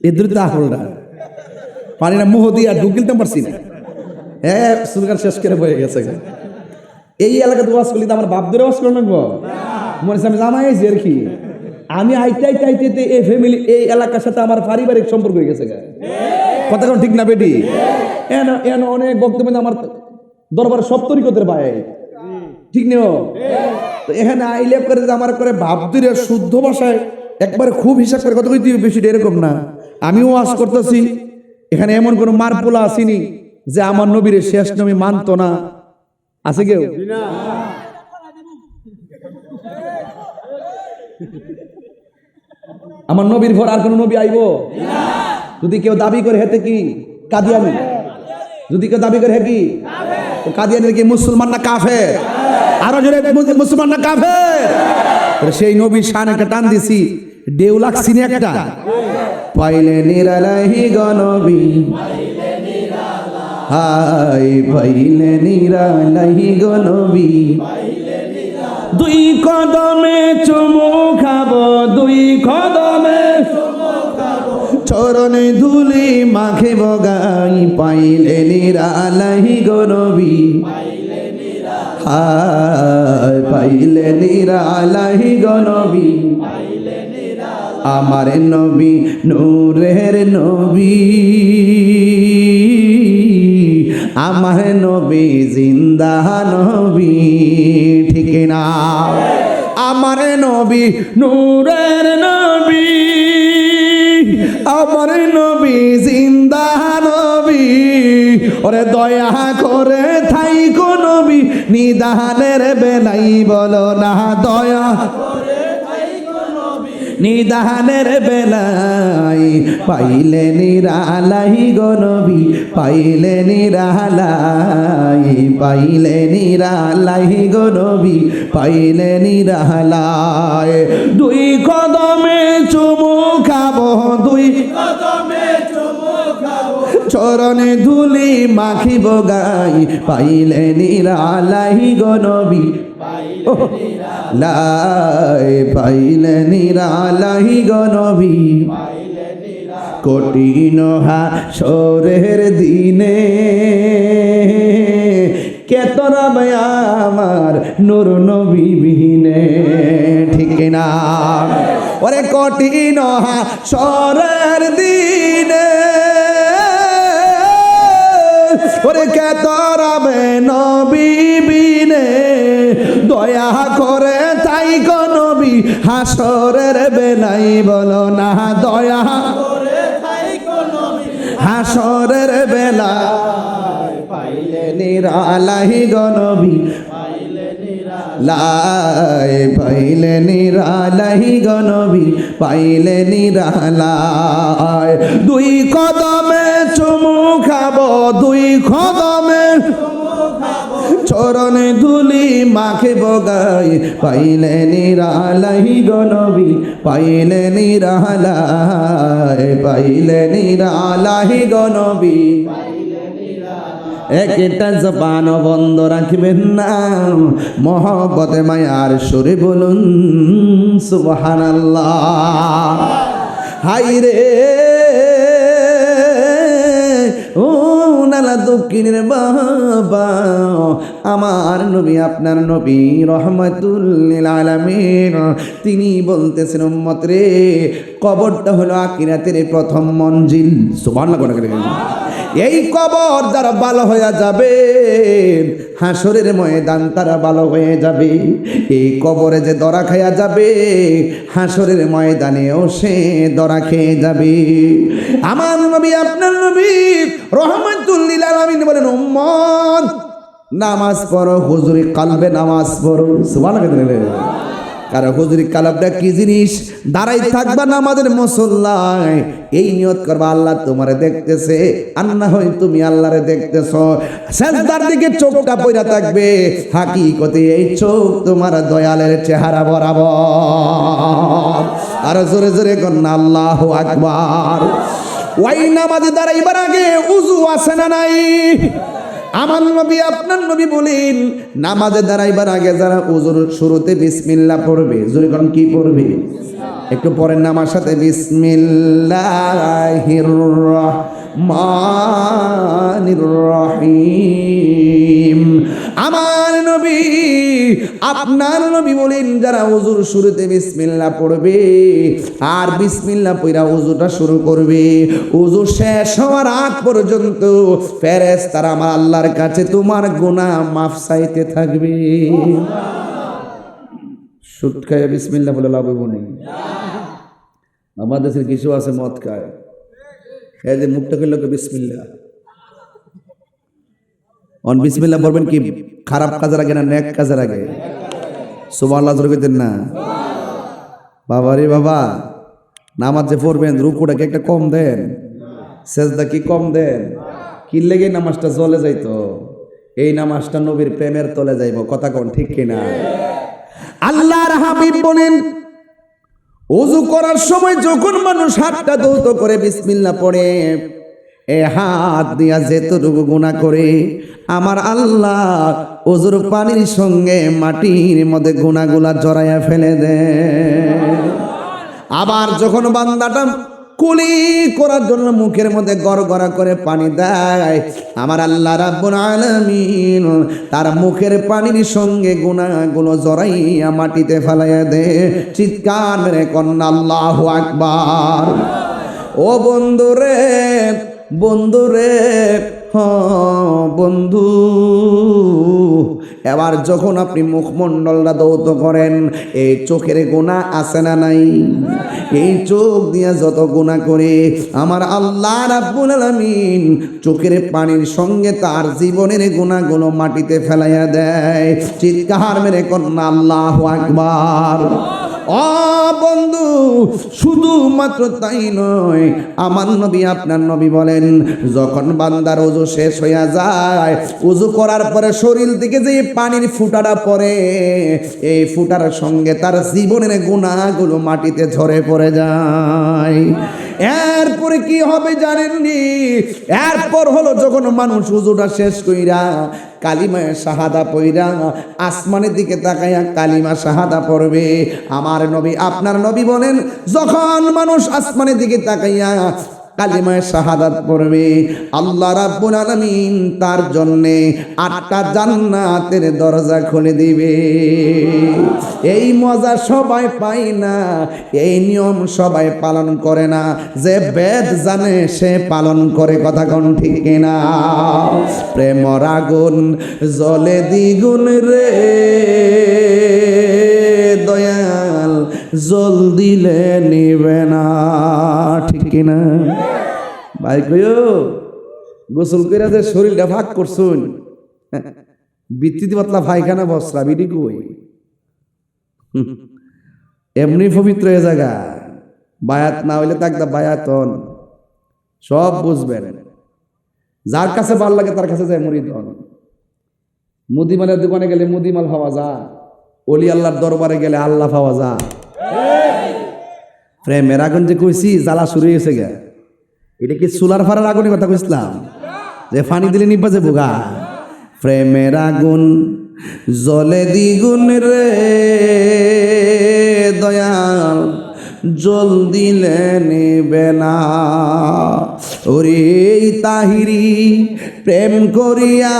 এদের তো আহলটা পানিটা মুহ দিয়ে আর ঢুক গিলতে পারছি না। হ্যাঁ, স্লোগান শেষ করে বয়ে গেছে। এই এলাকাতে ওয়াজ করলি তো আমার বাপ ধরে ওয়াজ করে নেবো মনে হচ্ছে আমি জামাই আইছি আর কি। আমি আইতে এই ফ্যামিলি, এই এলাকার সাথে আমার পারিবারিক সম্পর্ক হয়ে গেছে। কথা কোন ঠিক না বেটি? এন অনেক বক্তব্য আমার দরবারে সব তরিকতের ভাই, ঠিক নেও তো এখানে আইলে করে আমার করে ভাব ধরে শুদ্ধ ভাষায় একবারে খুব হিসাব করে কথা কইতে বেশি এরকম না। আমিও ওয়াজ করতেছি, এখানে এমন কোন মারপোলা আসেনি যে আমার নবীর শেষ নবী মানতো না। আছে কেউ? আমার নবীর পর আর কোন নবী আইব? যদি কেউ দাবি করে হেতে কি কাদিয়ানি, যদি কেউ দাবি করে হে কি কাদিয়ানি, কি মুসলমান না কাফের? আরো জোরে মুসলমান না কাফের? সেই নবীর শান একটা টান দিছি, ডেউ লাগছি না একটা। পাইলে নিরালাহি গনবী, হাই পাইলে নিরালাহি গনবী। 2 কদমে চুমু খাবো, 2 কদমে চরণে ধুলি মাখিব গাই। পাইলে নিরালাহি গনবী, হাই পাইলে নিরালাহি গনবী। আমার নবী নূরের নবী, আমার নবী জিন্দা নবী, ঠিক না? আমার নবী নূরের নবী, আমার নবী জিন্দা নবী। ওরে দয়া করে থাইকো নবী নিদানের বেলাই, বলো না দয়া নিদানের বেলাই। পাইলে নিরালাই গনবী, পাইলে নিরালাই, পাইলে নিরালাই গনবী, পাইলে নিরালাই। 2 কদমে চুমু খাবো, 2 কদমে চুমু খাবো, চরণে ধুলি মাখিব গাই। পাইলে নিরালাই গনবী, লাই পাইলে নিরালাই গনবী। কঠিন হাসরের দিনে কেতরা আমার নূর নবী বিহীনে, ঠিক না? ওরে কঠিন হাসরের দিনে, ওরে কেতরা নবী বিনে। দয়া করে তাই নবী হাসরের বেলাই, বলো না দয়া করে তাই নবী হাসরের বেলায়। পাইলে নিরালাই গনবী, লাই পাইলে নিরালাই গনবী পাইলে নিরালাই দুই কদমে চুমু খাবো দুই কদমে চরণে ধুলি মাখে বগাই পাইলে নিরালাই গনবী পাইলে নিরালাই পাইলে নিরালাই গনবী একটা জবান বন্ধ রাখবেন না মহব্বতে মায়ার সুরে বলুন সুবহানাল্লাহ হাই রে ও নালা দক্ষিণের বাবা আমার নবী আপনার নবী রহমাতুল লিল আলামিন তিনি বলতেছেন উম্মত রে কবরটা হলো আখিরাতের প্রথম মঞ্জিল সুবহানাল্লাহ এই কবর যারা ভালো হয়ে যাবে হাসরের ময়দান তারা ভালো হয়ে যাবে এই কবরে যে দরা খায়া যাবে হাসরের ময়দানেও সে দরা খেয়ে যাবে আমার নবী আপনার নবী রহমাতুল লিল আলামিন বলেন উম্মত নামাজ পড়ো হুজুরি কালবে নামাজ পড়ো সুবহানাল্লাহ কারণ হুজুরি কালাবটা কি জিনিস দাঁড়াই থাকবা না আমাদের মুসল্লায় এই নিয়ত করবা আল্লাহ তোমারে দেখতেছে আর না হয় তুমি আল্লাহরে দেখতেছো সেজদার দিকে চোখটা পইরা থাকবে হাকিকতে এই চোখ তোমার দয়ালের চেহারা বরাবর আর জোরে জোরে কন্যা আল্লাহু আকবার ওই নামাজে দাঁড়াইবার আগে উযু আছে না নাই আমার নবী আপনার নবী বলেন নামাজে দাঁড়াইবার আগে যারা ওযুর শুরুতে বিসমিল্লাহ পড়বে জোরে কোন কি পড়বে একটু পরের নামার সাথে বিসমিল্লাহির রহমানির রহিম আমার নবী আপনার নবী বলেন যারা ওযুর শুরুতে বিসমিল্লাহ পড়বে আর বিসমিল্লাহ পড়া ওযুটা শুরু করবে ওযু শেষ হওয়ার আগ পর্যন্ত ফেরেশতারা আমার আল্লাহর কাছে তোমার গুনাহ মাফ চাইতে থাকবে সুদ খায় বিসমিল্লাহ বলে লাভ হইব না আমাদের দেশে কিছু আছে মদ খায় এই যে মুখটা করলে বিসমিল্লাহ অন বিসমিল্লাহ বলবেন কি খারাপ কাজের আগে না নেক কাজের আগে সুবহানাল্লাহ জোরে কইতেন না বাবা রে বাবা নামাজ যে পড়বেন রুকুটাকে একটা কম দেন সেজদা কি কম দেন কি লেগে নামাজটা চলে যাইতো এই নামাজটা নবীর প্রেমের তলে যাইব কথা কোন ঠিক কিনা আল্লাহর হাবিব বলেন ওযু করার সময় যখন মানুষ হাতটা ধৌত করে বিসমিল্লাহ পড়ে এ হাত দিয়া যেতটুকু গুনাহ করে আমার আল্লাহ ওযুর পানির সঙ্গে মাটির মধ্যে গুনাহগুলা জড়াইয়া ফেলে দেয় আবার যখন বান্দাটা কুলি করার জন্য মুখের মধ্যে গড়গড়া করে পানি দেয় আমার আল্লাহ রাব্বুল আলামিন তার মুখের পানির সঙ্গে গুনাহগুলো জড়াইয়া মাটিতে ফেলাইয়া দেয় চিৎকার মেরে কন্যা আল্লাহু আকবার ও বন্ধুরে বন্ধুরে বন্ধু এবার যখন আপনি মুখমণ্ডলটা ধৌত করেন এই চোখের গুনাহ আছে না নাই এই চোখ দিয়া যত গুনাহ করে আমার আল্লাহ রাব্বুল আলামিন চোখের পানির সঙ্গে তার জীবনের গুনাহগুলো মাটিতে ফেলাইয়া দেয় চিৎকার মেরে কন্যা আল্লাহু আকবার ও বন্ধু শুধুমাত্র তাই নয় আমার নবী আপনার নবী বলেন যখন বান্দার ওযু শেষ হইয়া যায় ওযু করার পরে শরীর থেকে যে পানির ফুটাটা পড়ে এই ফুটার সঙ্গে তার জীবনের গুনাহগুলো মাটিতে ঝরে পড়ে যায় এরপরে কি হবে জানেননি এরপর হলো যখন মানুষ ওযুটা শেষ কইরা কালিমা শাহাদা পড়া আসমানের দিকে তাকাইয়া কালিমা শাহাদা পড়বে আমার নবী আপনার নবী বলেন যখন মানুষ আসমানের দিকে তাকাইয়া কালিমা শাহাদাত পড়বে আল্লাহ রাব্বুল আলামিন তার জন্য 8টা জান্নাতের দরজা খুলে দিবে এই মজা সবাই পায় না এই নিয়ম সবাই পালন করে না যে বেদ জানে সে পালন করে কথা কোন ঠিক কিনা প্রেমর আগুন জ্বলে দ্বিগুণ রে দয়াল জল দিলে নিবে না ঠিক কিনা ভাই কইও গোসল কইরা যে শরীরটা ভাগ করছুন বিত্তি পাতলা পায়খানা বসরা বিডি কই এমনি পবিত্র এ জায়গা, বায়াত না হইলে তাকদা বায়াত হন, সব বুঝবেন। যার কাছে ভালো লাগে তার কাছে যায় মুরিদ হন। মুদিমালের দোকানে গেলে মুদিমাল পাওয়া যায়, অলি আল্লাহর দরবারে গেলে আল্লাহ পাওয়া যায়। প্রেমের আগুন যে কইছি জ্বালা শুরু হয়েছে গে, এটা কি চুলার ফাড়ার আগুনের কথা কইছিলাম যে ফানি দিলে নিবা যে বোগা? প্রেমের আগুন জলে দ্বিগুণ রে দয়াল, জল দিলে নেবে না। ওরে তাহিরি প্রেম করিয়া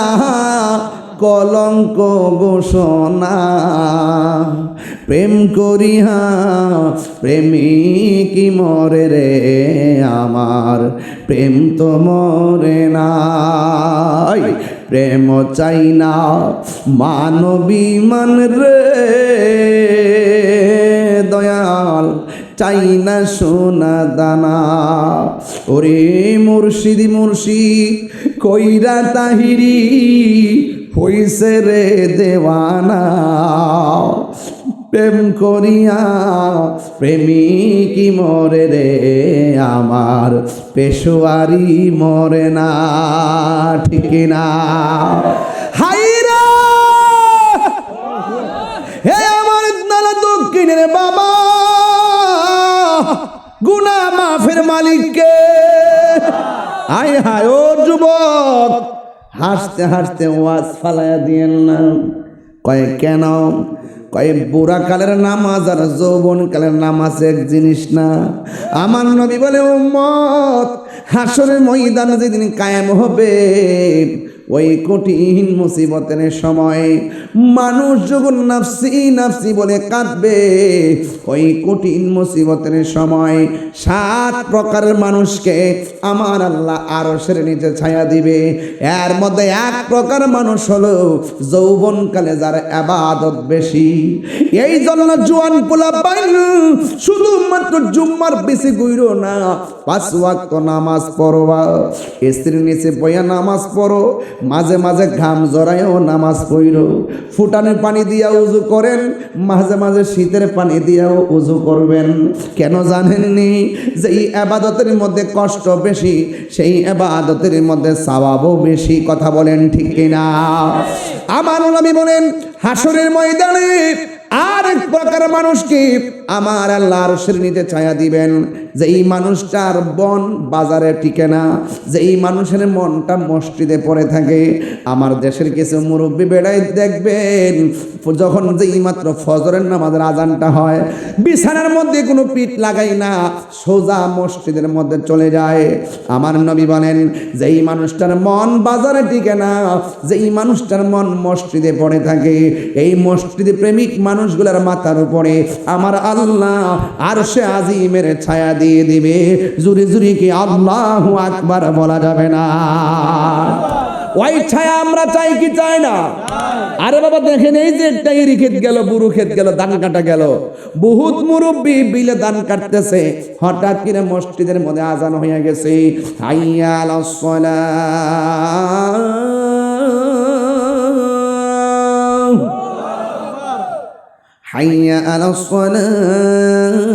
কলঙ্ক ঘোষণা, প্রেম করিয়া প্রেমিক মরে রে আমার, প্রেম তো মরে না। প্রেম চাই না মানবী মান রে দয়াল, চাই না সোনা দানা। ওরে মুর্শিদি মুর্শিদ কইরা তাহিরি হইছে রে দেওয়ানা, প্রেম করিয়া প্রেমিক মরে রে আমার, পেশোয়ারি মরে না। ঠিক না? হাইরা হে আমার নালা দক্ষিণের বাবা, গুনাহ মাফের মালিককে। আয় হায় ও যুবক, হাসতে হাসতে ওয়াজ ফালাইয়া দিয়েন না। কয় কেন? কয় বুড়া কালের নামাজ আর যৌবন কালের নামাজ এক জিনিস না। আমার নবী বলে উম্মত, হাসরের ময়দান যেদিন কায়েম হবে, ওই কঠিন মুসিবতের সময় মানুষ যখন নাফসি নাফসি বলে কাঁদবে, ওই কঠিন মুসিবতের সময় 7 প্রকারের মানুষকে আমার আল্লাহ আরশের নিচে ছায়া দিবে। এর মধ্যে 1 প্রকার মানুষ হলো যৌবনকালে যার ইবাদত বেশি। এই জন্য জোয়ান পোলাপাইন শুধুমাত্র জুম্মার বেশি গইরো না, 5 ওয়াক্ত নামাজ পড়বা, স্ত্রীর নিচে বইয়া নামাজ পড়ো, মাঝে মাঝে ঘাম জড়ায়ও নামাজ পড়ো, ফুটানের পানি দিয়া উযু করেন, মাঝে মাঝে শীতের পানি দিয়াও উযু করবেন। কেন জানেননি? যে এই ইবাদতের মধ্যে কষ্ট বেশি, সেই ইবাদতের মধ্যে সওয়াবও বেশি। কথা বলেন ঠিক কিনা? আমার নবী বলেন হাসরের ময়দানে আরেক প্রকার মানুষকে আমার আল্লাহ আরশের নিচে ছায়া দিবেন, যেই মানুষটার বন বাজারে টিকে না, যেই মানুষের মনটা মসজিদে পড়ে থাকে। আমার দেশের কিছু মুরব্বী বেড়াই দেখবেন, যখন যেই মাত্র ফজরের নামাজের আজানটা হয়, বিছানার মধ্যে কোনো পিঠ লাগাই না, সোজা মসজিদের মধ্যে চলে যায়। আমার নবী বলেন যেই মানুষটার মন বাজারে টিকে না, যেই মানুষটার মন মসজিদে পড়ে থাকে, এই মসজিদে প্রেমিক মানুষগুলোর মাথার উপরে আমার আল্লাহ আরশে আজিমের ছায়া দিয়ে দিবে। জুরি জুরি কি আল্লাহু আকবার বলা যাবে না? ওই ছায়া আমরা চাই কি চাই না? আরে বাবা দেখেন, এই যে একটা ইরি ক্ষেত গেল, বুরু ক্ষেত গেল, ধান কাটা গেল, বহুত মুরব্বী বিলে ধান কাটতেছে, হঠাৎ করে মসজিদের মধ্যে আজান হয়ে গেছে, হাইয়া আলাস সালাহ, হাইয়া আলাস সালাহ।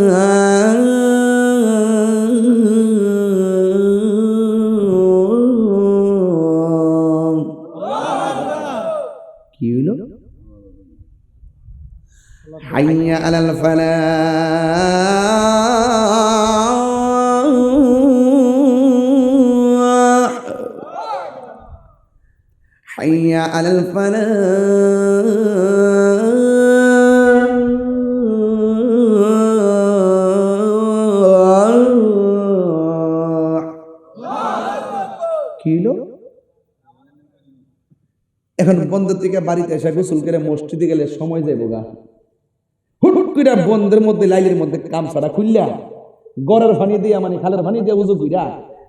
কি হলো? হাইয়া আলাল ফালাহ, হাইয়া আলাল ফালাহ। কি হলো? এখন বন্ধ থেকে বাড়িতে এসে গোসল করে মসজিদে গেলে সময় যাইব গা। হুট করে বন্ধের মধ্যে লাইলের মধ্যে গামছাটা খুললা, গড়ের পানি দিয়া মানে খালের পানি দিয়া উজু কইরা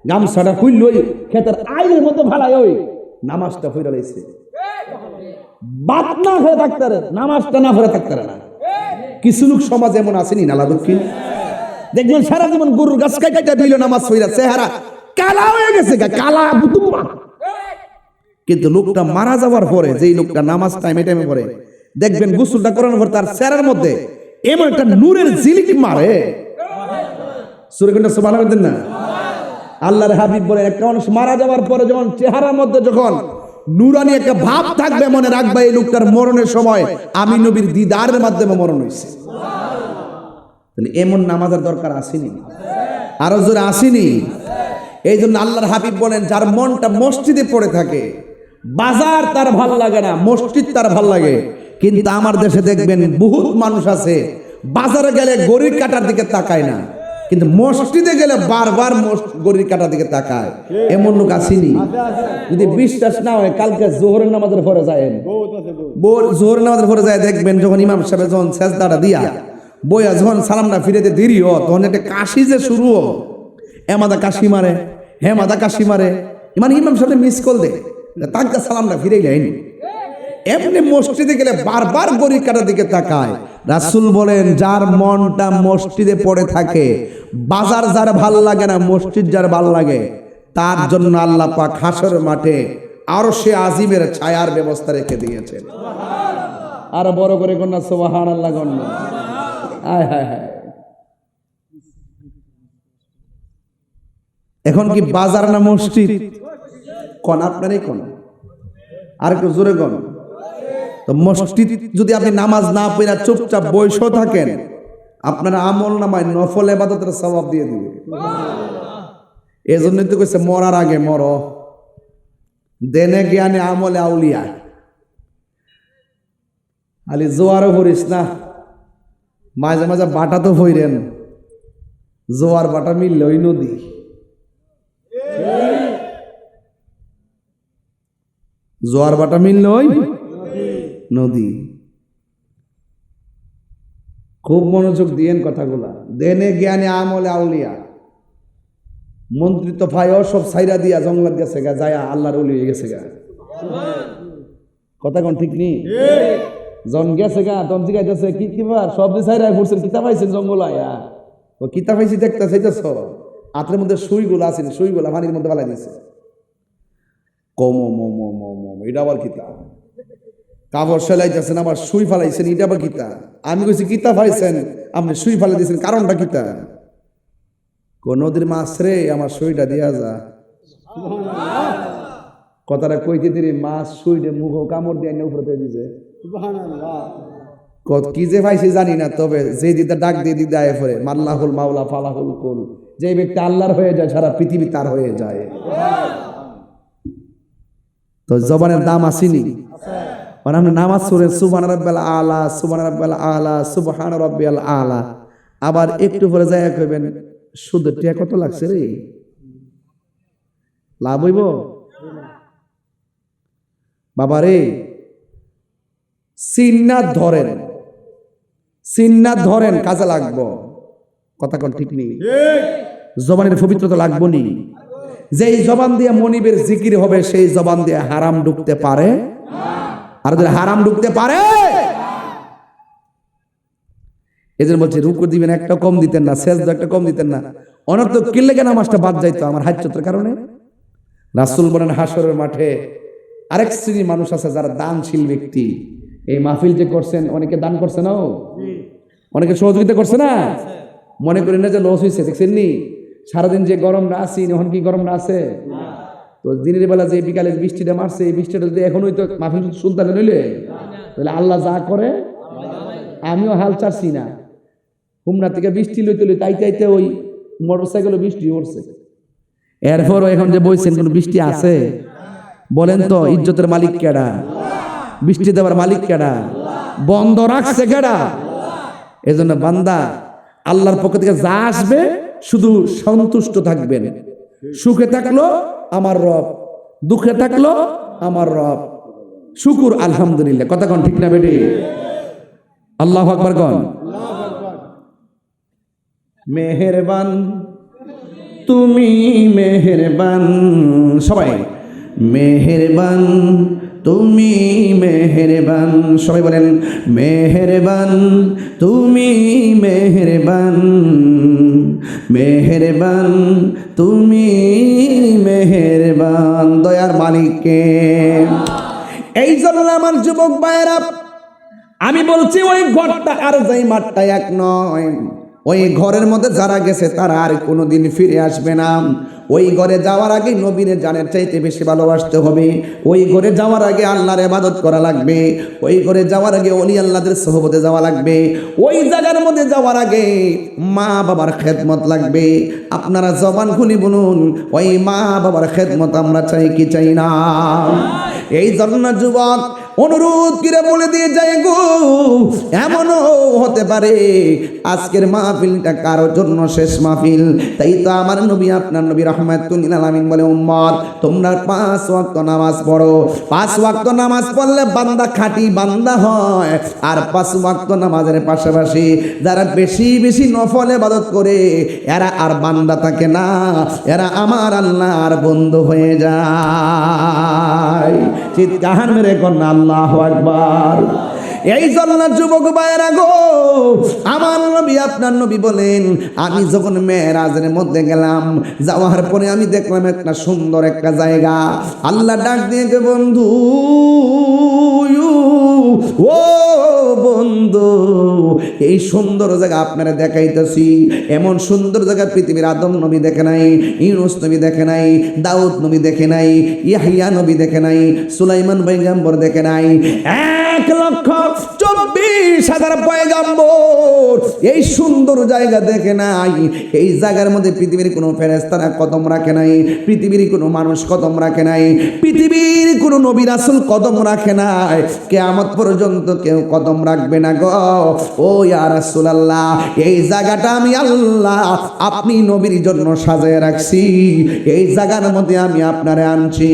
গামছাটা খুলল, ওই ক্ষেতের আইলের মধ্যে ভালাই ওই নামাজটা ফিরে লাইছে। বাত না হয়ে থাকতে পারে, নামাজটা না ফিরে থাকতে পারে না। কিছু লোক সমাজ এমন আসেনি নালা দক্ষিণ, দেখবেন সারা জীবন গরুর গাছ কাইটা দিল, নামাজ ফিরা চেহারা কালা হয়ে গেছে, কালা বুতুমা। কিন্তু লোকটা মারা যাওয়ার পরে, যেই লোকটা নামাজ টাইমে টাইমে পড়ে, দেখবেন গোসলটা করানোর পর তার চেহারার মধ্যে এমন একটা নূরের ঝিলিক মারে, সূরা কোনটা সুবহানাল্লাহ বলেন না? আল্লাহর হাবিব বলেন একটা মানুষ মারা যাওয়ার পরে যখন চেহারার মধ্যে যখন নূরানি একটা ভাব থাকবে, মনে রাখবে এই লোকটার মরণের সময় আমি নবীর দিদারের মাধ্যমে মরণ হয়েছে। তাহলে এমন নামাজের দরকার আসেনি, আরো জোরে আসেনি। এই জন্য আল্লাহর হাবিব বলেন যার মনটা মসজিদে পড়ে থাকে, বাজার তার ভাল লাগে না, মসজিদ তার ভাল লাগে। কিন্তু আমার দেশে দেখবেন বহুত মানুষ আছে বাজারে গেলে গড়ির কাটার দিকে তাকায় না, কিন্তু মসজিদে গেলে বারবার গড়ির কাটার দিকে তাকায়। এমন লোক আসেনি? যদি বিশ্বাস না হয় কালকে জোহরের নামাজের পরে যায়েন, জোহরের নামাজের পরে যায় দেখবেন যখন ইমাম সাহেব যখন সেজদাটা দিয়া বইয়া যখন সালামটা ফিরেতে দেরি হ, তখন একটা কাশি যে শুরু হ, এমাদা কাশি মারে, হেমাদা কাশি মারে, মানে ইমাম সাহেব মিস কল দে, তাকে সালামটা ফিরে যায়নি। এমনি মসজিদে গেলে বারবার গড়ির কাটার দিকে তাকায়। রাসূল বলেন যার মনটা মসজিদে পড়ে থাকে, বাজার যার ভাল লাগে না, মসজিদ যার ভাল লাগে, তার জন্য আল্লাহ পাক হাসরের মাঠে আরশে আজিমের ছায়ার ব্যবস্থা রেখে দিয়েছেন। আর বড় করে কন্যা সুবহানাল্লাহ গন্না। হায় হায় হায়। এখন কি বাজার না মসজিদ? কোন আপনারই কোন, আর একটু জোরে কোন। তো মসজিদ যদি আপনি নামাজ না পড়ে চুপচাপ বসে থাকেন, আপনার আমল নামায় নফল ইবাদতের সওয়াব দিয়ে দিবে। এজন্যই তো কইছে মরার আগে মর, দেনে জ্ঞানে আমলে আউলিয়া। খালি জোয়ারও ভরিস না, মাঝে মাঝে বাটা তো ভইরেন, জোয়ার বাটা মিললে ওই নদী। জোয়ার বাটা মিললে ওই নদী। খুব মনোযোগ দিয়েন কথাগুলা। দেনে জ্ঞানে আমলে আউলিয়া। মন্ত্রী তো ভাই সব সাইরা দিয়া জঙ্গলাত গেছে গা, যায় আল্লাহর ওলি হয়ে গেছে গা। কথা কোন ঠিক নেই? জন গেছে গা, তখন জিজ্ঞাসা কি কিবার সব যে সাইরা ঘুরছেন, কিতাব পাইছেন জঙ্গল আয়া? ও কিতাব পাইছি দেখতে চাইতেছ, হাতের মধ্যে সুইগুলো আছে, সুইগুলা পানির মধ্যে ফালাই দিছে। কম এটা আবার কিতাব, কাপড় সেলাইতেছেন আবার সুই ফালাইছেন, এটা আবার কিতা? আমি কইছি কিতা পাইছেন, আপনি সুই ফালাই দিয়েছেন, কারণটা কিতা? নদীর মাছ রে, আমার সুইটা দিয়া যা। কথাটা কইতে দিলি মাছ সুইটে মুখ কামড় দিয়ে উপরে দিয়ে দিছে। কি যে পাইছি জানি না, তবে যে দিদা ডাক দিয়ে দিদা আয় পরে মাল্লাহুল মাওলা ফালাহুল কুল, যে ব্যক্তি আল্লাহর হয়ে যায় সারা পৃথিবী তার হয়ে যায়। তো জবানের দাম আসেনি? মানে আপনি নামাজ পড়েন সুবহান রাব্বিয়াল আলা, সুবহান রাব্বিয়াল আলা, সুবহান রাব্বিয়াল আলা, আবার একটু পরে যায় কইবেন শুধু টিয়া কত লাগছে রে, লাভ হইব? বাবা রে, সিন্নাত ধরেন, সিন্নাত ধরেন, কাজে লাগবো। কথা কোন ঠিক নেই? জবানের পবিত্রতা লাগবো নি? যেই জবান দিয়ে মনিবের জিকির হবে, সেই জবান দিয়ে হারাম ঢুকতে পারে? আর যদি হারাম ঢুকতে পারে, এজন্য বলছে রুকু দিবেন একটা কম দিতেন না, সেজদা একটা কম দিতেন না। অনর্থ কিল্লে কেন নামাজটা বাদ যাইতো আমার হাজ্জতের কারণে। রাসূল বলেন হাসরের মাঠে আরেক শ্রেণীর মানুষ আছে যারা দানশীল ব্যক্তি। এই মাহফিল যে করছেন, অনেকে দান করছে না, অনেকে সহযোগিতা করছে না, মনে করেন না যে লস হয়েছে। দেখছেন নি সারাদিন যে গরমটা আছি, এখন কি গরমটা আছে? তো দিনের বেলা যে বিকালে বৃষ্টিটা মারছে, এই বৃষ্টিটা যদি এখনই তো মাহফিল সুলতানে নইলে, তাহলে আল্লাহ যা করে, আমিও হাল চাচ্ছি না। হুমনা থেকে বৃষ্টি লইতে লইতে আইতে আইতে ওই মোটরসাইকেলে বৃষ্টি পড়ছে। এরপরও এখন যে বইছেন কোন বৃষ্টি আছে? বলেন তো ইজ্জতের মালিক কেডা? বৃষ্টি দেওয়ার মালিক কেডা? বন্ধ রাখছে কেডা? এজন্য বান্দা আল্লাহর পক্ষ থেকে যা আসবে শুধু সন্তুষ্ট থাকবেন। সুখে থাকলো আমার রব, দুঃখে থাকলো আমার রব, শুকুর আলহামদুলিল্লাহ। কথা কোন ঠিক না বেটি? আল্লাহু আকবার কোন। মেহেরবান তুমি মেহেরবান, সবাই মেহেরবান তুমি মেহেরবান, সবাই বলেন মেহেরবান তুমি মেহেরবান, মেহেরবান তুমি মেহেরবান, দয়ার মালিককে। এই জন্য আমার যুবক ভাইয়েরা আমি বলছি ওই ঘরটা আর যেই মাঠটা এক নয়। ওই ঘরের মধ্যে যারা গেছে তারা আর কোনোদিন ফিরে আসবে না। ওই ঘরে যাওয়ার আগে নবীর জানের চাইতে বেশি ভালোবাসতে হবে। ওই ঘরে যাওয়ার আগে আল্লাহর ইবাদত করা লাগবে। ওই ঘরে যাওয়ার আগে ওলি আল্লাহদের সোহবতে যাওয়া লাগবে। ওই জায়গার মধ্যে যাওয়ার আগে মা বাবার খেদমত লাগবে। আপনারা জবান খুলি বলুন, ওই মা বাবার খেদমত আমরা চাই কি চাই না? এই জন্য যুবক অনুরোধ করে বলে দিয়ে যায় গো, এমনও হতে পারে আজকের মাহফিলটা কারোর জন্য শেষ মাহফিল। তাই তো আমার নবী, আপনার নবী রাহমাতুল লিল আলামিন বলে, উম্মত তোমরা 5 ওয়াক্ত নামাজ পড়ো। 5 ওয়াক্ত নামাজ পড়লে বান্দা খাঁটি বান্দা হয়। আর 5 ওয়াক্ত নামাজের পাশাপাশি যারা বেশি বেশি নফল ইবাদত করে এরা আর বান্দা থাকে না, এরা আমার আল্লাহর বন্ধু হয়ে যায়। চিৎকার মেরে কন্যা আল্লাহু আকবার। এই জন্য যুবক ভাইয়েরা গো, আমার নবী, আপনার নবী বলেন, আমি যখন মেরাজের মধ্যে গেলাম, যাওয়ার পরে আমি দেখলাম একটা সুন্দর একটা জায়গা। আল্লাহ ডাক দিয়ে যে, বন্ধু, ও বন্ধু, এই সুন্দর জায়গা আপনারা দেখাইতেছি। এমন সুন্দর জায়গা পৃথিবীর আদম নবী দেখে নাই, ইউনুস নবী দেখে নাই, দাউদ নবী দেখে নাই, ইয়াহিয়া নবী দেখে নাই, সুলাইমান পয়গম্বর দেখে নাই। 1,24,000 পয়গম্বর এই সুন্দর জায়গা দেখে নাই। এই জায়গার মধ্যে পৃথিবীর কোনো ফেরেশতারা কদম রাখে নাই, পৃথিবীর কোনো মানুষ কদম রাখে নাই, পৃথিবীর কোনো নবী রাসূল কদম রাখে নাই। কিয়ামত পর্যন্ত কেউ কদম রাখবে না গো। ও ইয়া রাসূলুল্লাহ, এই জায়গাটা আমি আল্লাহ আপনি নবীর জন্য সাজায় রাখছি। এই জায়গার মধ্যে আমি আপনারে আনছি।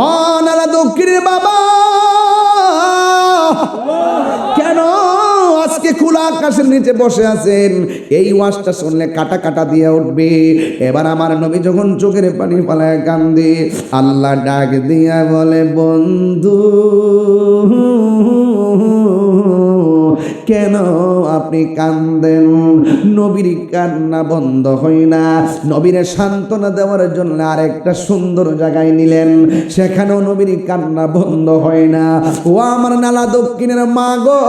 ও নালা দক্ষিণের বাবা, কেন আজকে খোলা আকাশের নিচে বসে আছেন? এই ওয়াজটা শুনলে কাটা কাটা দিয়ে উঠবে। এবার আমার নবী যখন চোখের পানি ফেলায় কান্দে, আল্লাহ ডাক দিয়া বলে, বন্ধু কেন আপনি কান্দেন? নবীর কান্না বন্ধ হয় না। নবীর সান্ত্বনা দেওয়ার জন্য আরেকটা সুন্দর জায়গায় নিলেন, সেখানেও নবীর কান্না বন্ধ হয় না। ও আমার নালা দক্ষিণের মা গো,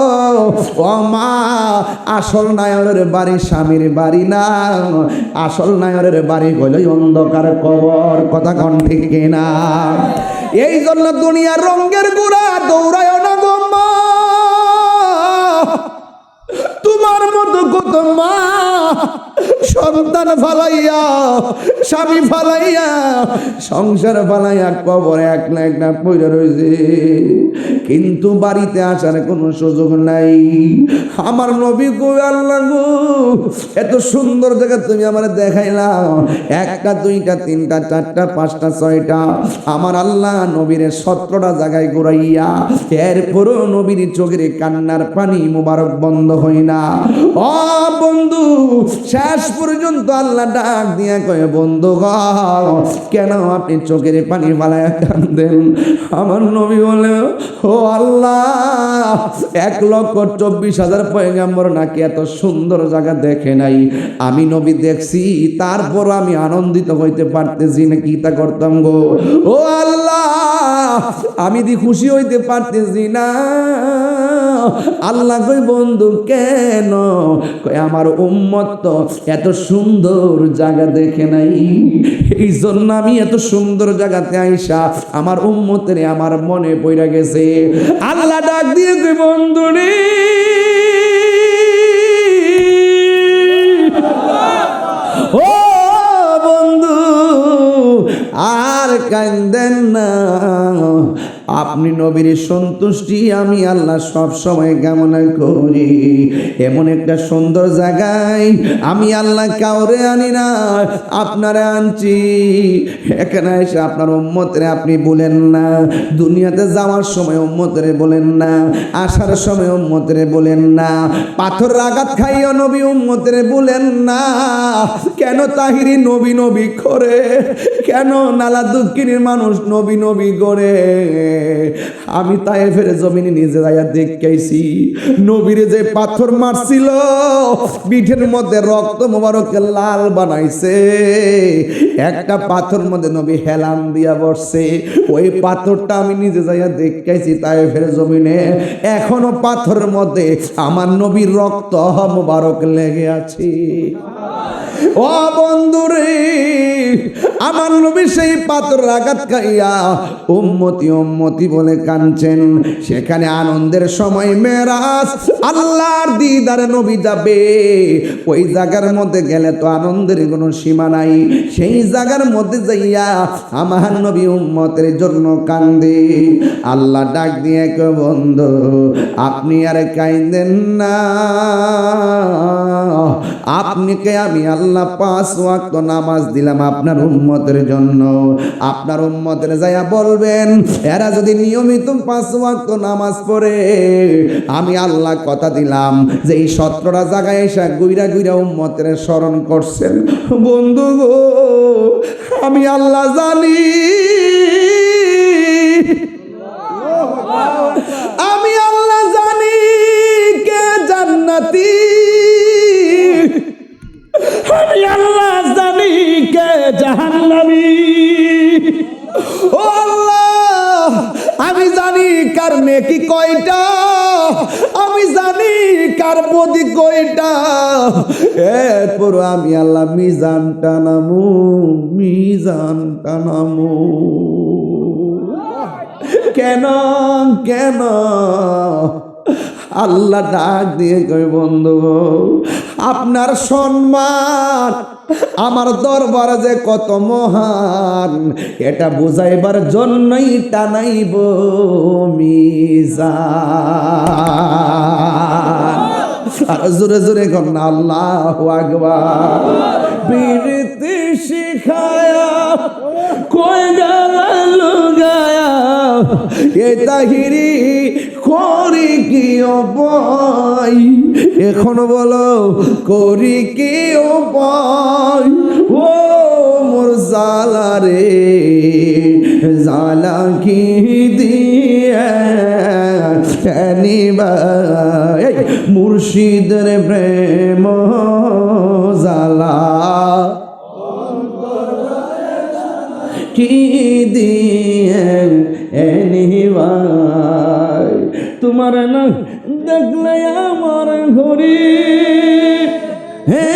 ও মা, আসল নায়রের বাড়ি স্বামীর বাড়ি না, আসল নায়রের বাড়ি হলো অন্ধকার কবর। কথা কোন ঠিক কিনা? এই জন্য দুনিয়ার রঙের গুড়া দৌড়ায় না গো মা। তোমার মতো কত মা সন্তান ফালাইয়া, স্বামী ফালাইয়া, সংসার ফালাইয়া কবরে একলা একলা পড়ে রয়েছে, কিন্তু বাড়িতে আসার কোনো সুযোগ নাই। আমার নবী গো, আল্লাহ গো, এত সুন্দর জায়গা তুমি আমার দেখাইলাম, 1টা 2টা 3টা 4টা 5টা 6টা, আমার আল্লাহ নবীর 17টা জায়গায় ঘুরাইয়া, এরপরও নবীর চোখের কান্নার পানি মুবারক বন্ধ হয় না। ও বন্ধু, শেষ পর্যন্ত আল্লাহ ডাক দিয়া কয়ে, বন্ধু গো, কেন আপনি চোখের পানি ফালাইয়া কান্দেন? আমার নবী বলে, ও আল্লাহ, 1,24,000 পয়গম্বর নাকি এত সুন্দর জায়গা দেখে নাই। আমি নবী দেখছি, তারপর আমি আনন্দিত হইতে পারতেছি না, কি তা করতাম গো? ও আল্লাহ, আমি দি খুশি হইতে পারতেছি না। আল্লাহ কই, বন্ধু কেন? কই, আমার উম্মত তো এত সুন্দর জায়গা দেখে নাই, এই জন্য আমি এত সুন্দর জায়গাতে আইসা আমার উম্মতের আমার মনে পড়ে গেছে। আল্লাহ ডাক দিয়ে কই, বন্ধু রে, ও বন্ধু, আর কান্দেন না। আপনি নবীর সন্তুষ্টি আমি আল্লাহ সব সময় কামনা করি। এমন একটা সুন্দর জায়গায় আমি আল্লাহ কাউরে আনি না, আপনারে আনছি। এখানে এসে আপনার উম্মতের আপনি বলেন না, দুনিয়াতে যাওয়ার সময় উম্মতের বলেন না, আসার সময় উম্মতের বলেন না, পাথর আঘাত খাইও নবী উম্মতের বলেন না। কেন তাহিরি নবী নবী করে? কেন নালা দক্ষিণের মানুষ নবী নবী করে? আমি তায়েফের জমিনে নিজে যাইয়া দেখেছি নবীরে যে পাথর মারছিল পিঠের মধ্যে রক্ত মোবারক লাল বানাইছে, একটা পাথর মধ্যে নবী হেলান দিয়া বসছে, ওই পাথরটা আমি নিজে যাইয়া দেখেছি তায়েফের জমিনে। এখনো পাথরের মধ্যে আমার নবীর রক্ত মোবারক লেগে আছে। ও বন্ধুরে, আমার নবী সেই পাথর আঘাত খাইয়া উম্মতি উম্মতি বলে কাঁদছেন। সেখানে আনন্দের সময় মেরাজ, আল্লাহর দিদারে নবী যাবে, ওই জায়গার মধ্যে গেলে তো আনন্দের কোনো সীমা নাই। সেই জায়গার মধ্যে যাইয়া আমার নবী উম্মতের জন্য কান্দে। আল্লাহ ডাক দিয়ে কয়, বন্ধু আপনি আর কাঁদেন না, আপনাকে আমি আল্লাহ 5 ওয়াক্ত নামাজ দিলাম আপনার উম্মতের জন্য। আপনার উম্মতের যাইয়া বলবেন এরা যদি নিয়মিত 5 ওয়াক্ত নামাজ পড়ে, আমি আল্লাহ কথা দিলাম যে এই 17টা জায়গায় এসে গুইরা গুইরা উম্মতের স্মরণ করছেন। বন্ধু গো, আমি আল্লাহ জানি, আমি আল্লাহ জানি কে জান্নাতি, আমি আল্লাহ জানি কে জাহান্নামী। ও আল্লাহ, আমি জানি কার নেকি কয়টা, আমি জানি কার বদি কয়টা। এরপর আমি আল্লাহ মিজানটা নামু, মিজানটা নামু। কেন কেন আল্লাহ ডাক দিয়ে কয়, বন্ধু আপনার সম্মান আমার দরবারে যে কত মহান, এটা বুঝাইবার জন্যই টানাইব মিজান। আর জোরে জোরে কন্যা আল্লাহু আকবার। বীরতি শিখায়া কই গেল গায়া, এ তাহিরি করি কি উপায়, এখন বলো করি কি উপায়। ও মোর জালা রে, জালা কি দিয়ে নিবাই, মুর্শিদের প্রেম জালা কি দিয়ে নিবাই। তোমার না দেখলে আমার ঘড়ি হে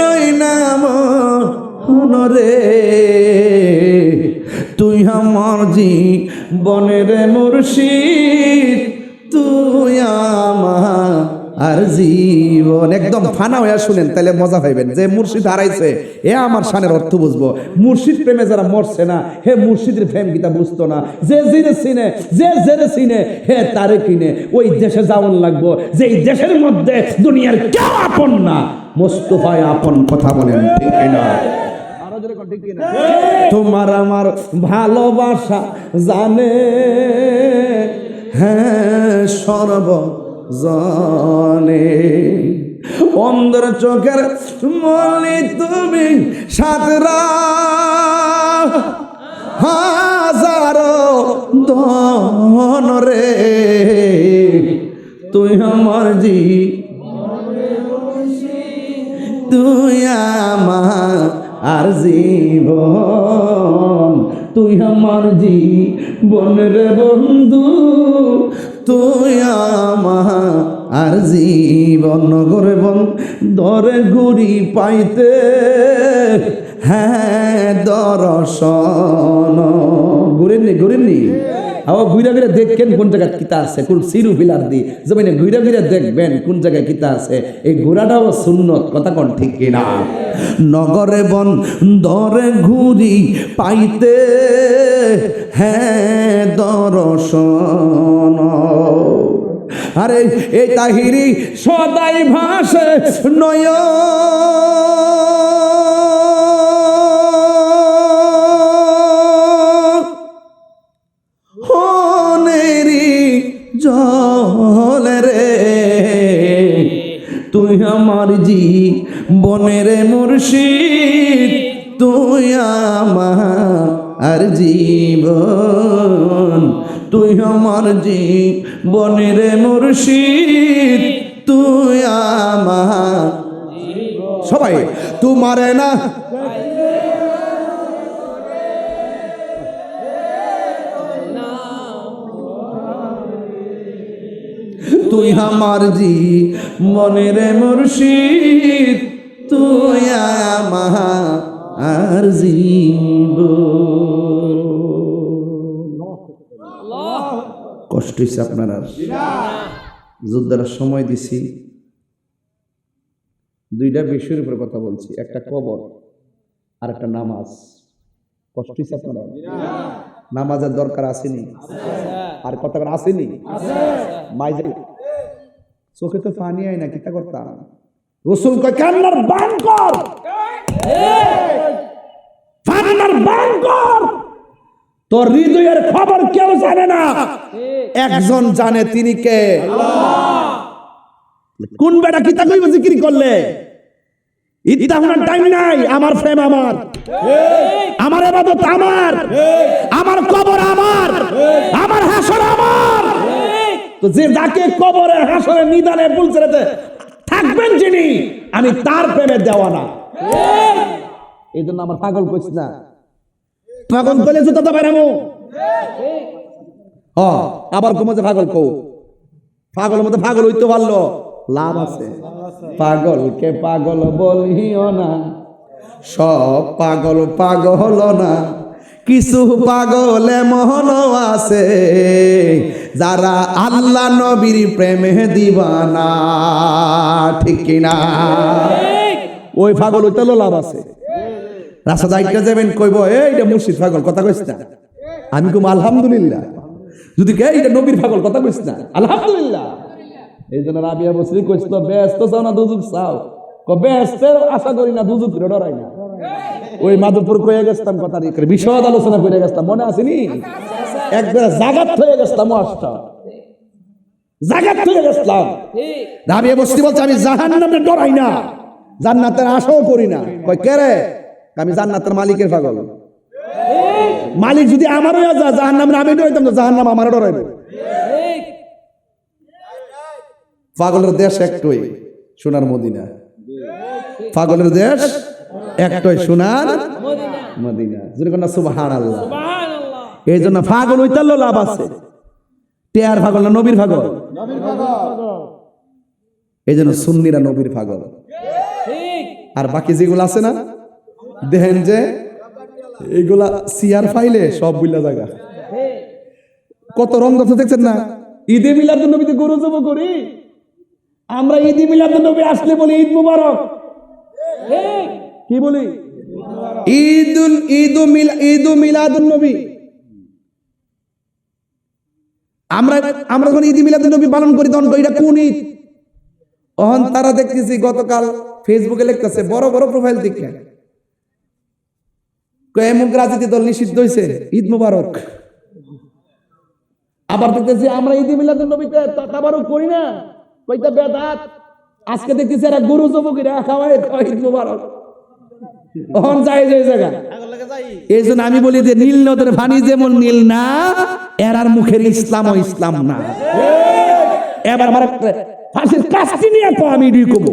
রই নাম হনরে, তুই আমার জীবনের মুর্শিদ, তুই আমার আর জীবন। একদম ফানা হইয়া শুনেন, তাহলে মজা পাইবেন যে মুর্শিদ হারাইছে এ আমার শানের অর্থ বুঝবো। মুর্শিদ প্রেমে যারা মরছে না, হে মুর্শিদের প্রেম গীতা বুঝতো না। যে জিনে চিনে, যে জেনে চিনে, হে তারে কিনে ওই দেশে যাওয়ান লাগবো যেই দেশের মধ্যে দুনিয়ার কেউ আপন না, মোস্তফায় আপন। কথা বলেন ঠিক না? তোমার আমার ভালোবাসা জানে, হ্যাঁ সর্ব জানে, অন্ধের চোখের মলি তুমি, সাতরা হাজারো ধন রে, তুই আমার তুই আমার আর জীবন, তুই আমার জীবন রে বন্ধু, তুই আমার আর জীবন করে বন দরে ঘুরি পাইতে, হ্যাঁ দর্শন। ঘুরেননি আবার ঘুরে ঘুরে দেখবেন কোন জায়গায় কিতা আছে, কোন সিরু ফিলার দি জমিনে ঘুরে ঘুরে দেখবেন কোন জায়গায় কিতা আছে। এই ঘোরাটাও সুন্নত, কথা কোন ঠিক কিনা? নগরে বন দরে ঘুরি পাইতে, হ্যাঁ দর্শন। আরে এই তাহিরি সদাই ভাসে নয়, জল রে, তুই আমার জীবনের মুর্শিদ, তুই আমার আর জীবন, তুই আমার জীবনের মুর্শিদ, তুই আমার সবাই তোমারে না তুই আমার জীবনের মুর্শিদ, তুই আমার জীবন। কষ্ট হয়েছে আপনারা? যোদ্ধারা সময় দিছি, দুইটা বিষয়ের উপরে কথা বলছি, একটা কবর আর একটা নামাজ। কষ্ট হয়েছে আপনারা? নামাজের দরকার আসেনি? আর কথা আসেনি? মাইজে চোখে তো পানি আয় না, কিতা করতাম? রসুল কয় কান্নার বান কর, কান্নার বান কর, তোর হৃদয়ের খবর কেউ জানে না, একজন জানে, তিনি কে? কোন বেটা কিতা কইব জিকির করলে? ইতা হুনার টাইম নাই। আমার প্রেম আমার, আমার ইবাদত আমার, আমার কবর আমার, আমার হাসর আমার। তো যে যাকে কবরে হাসরে নিদানে পুলসেরাতে থাকবেন যিনি, আমি তার প্রেমে দেওয়ানা। এই জন্য আমার পাগল কইস না, পাগল কইলে জুতা তো বাইরামু। আবার কমে যে পাগল কও, পাগলের মধ্যে পাগল হইতে পারলো লাভ আছে। পাগলকে পাগল বলিও না, সব পাগল পাগল না, কিছু পাগল এমন আছে যারা আল্লাহ নবীর প্রেমে দিবানা, ঠিক কিনা? ওই পাগল হইতে লাভ আছে। রাস্তা যাইতে যাবেন, কইব এইটা মুর্শিদ পাগল, কথা কইস না। আমি কইব আলহামদুলিল্লাহ। যদি কে এইটা নবীর পাগল, কথা কইস না, আলহামদুলিল্লাহ। এই জন্য রাবিয়া বসরি কইছিল, ব্যস্ত চাও না দুজুক চাও? ব্যস্তের আশা করি না, দুজুক ডরাই না। ওই মাধবপুর কয়ে গেছিলাম, কথা বিশদ আলোচনা করে গেছিলাম, মনে আসেনি? একবার জাগাত হয়ে গেছিলাম, জাগাত হয়ে গেছিলাম। রাবিয়া বসরি বলছে, আমি জাহান্নামে ডরাই না, জান্নাতের আশাও করি না। কয় কে রে? আমি জান্নাতের মালিকের পাগল। মালিক যদি আমারও যায় জাহান্নামে, আমি ডরাইতাম না, জাহান্নাম আমারও ডরাইবে। পাগলের দেশ একটাই, সোনার মদিনা। পাগলের দেশ একটাই, সোনার মদিনা। যেরকম না সুবহানাল্লাহ। এই জন্য পাগল হইতালো লাভ আছে। টেয়ার পাগল না নবীর পাগল? এই জন্য সুন্নিরা নবীর পাগল। আর বাকি যেগুলো আছে না, দেখেন যে এইগুলা সিয়ার ফাইলে সব বুইলা জায়গা। কত রং দেখছেন না? ঈদে মিলাদুন নবীতে গরু জব করি আমরা, ঈদে মিলাদুন নবী আসলে বলি ঈদ মুবারক। কি বলি? ঈদ মিলাদুন নবী। আমরা যখন ঈদ মিলাদুন নবী পালন করি, তখন এটা কোন ঈদ? অহন তারা দেখতেছি গতকাল ফেসবুকে লিখতেছে, বড় বড় প্রোফাইল দেখে, এমন রাজনীতি দল নিষিদ্ধ হয়েছে, ঈদ মুবারক। আবার দেখতেছি আমরা ঈদ মিলাদুন নবীতে তাবারুক করি না, কইতা বেদাত। আজকে দেখতেছি এরা গরু জবকিরা খাওয়ায়, ঈদ মুবারক। অহন যায় যে জায়গা। এই জন্য আমি বলি যে নীল নদের পানি যেমন নীল না, এরার মুখের ইসলাম ও ইসলাম না। এবার আমার ফাঁসির কাজটি নিয়ে আমি কব,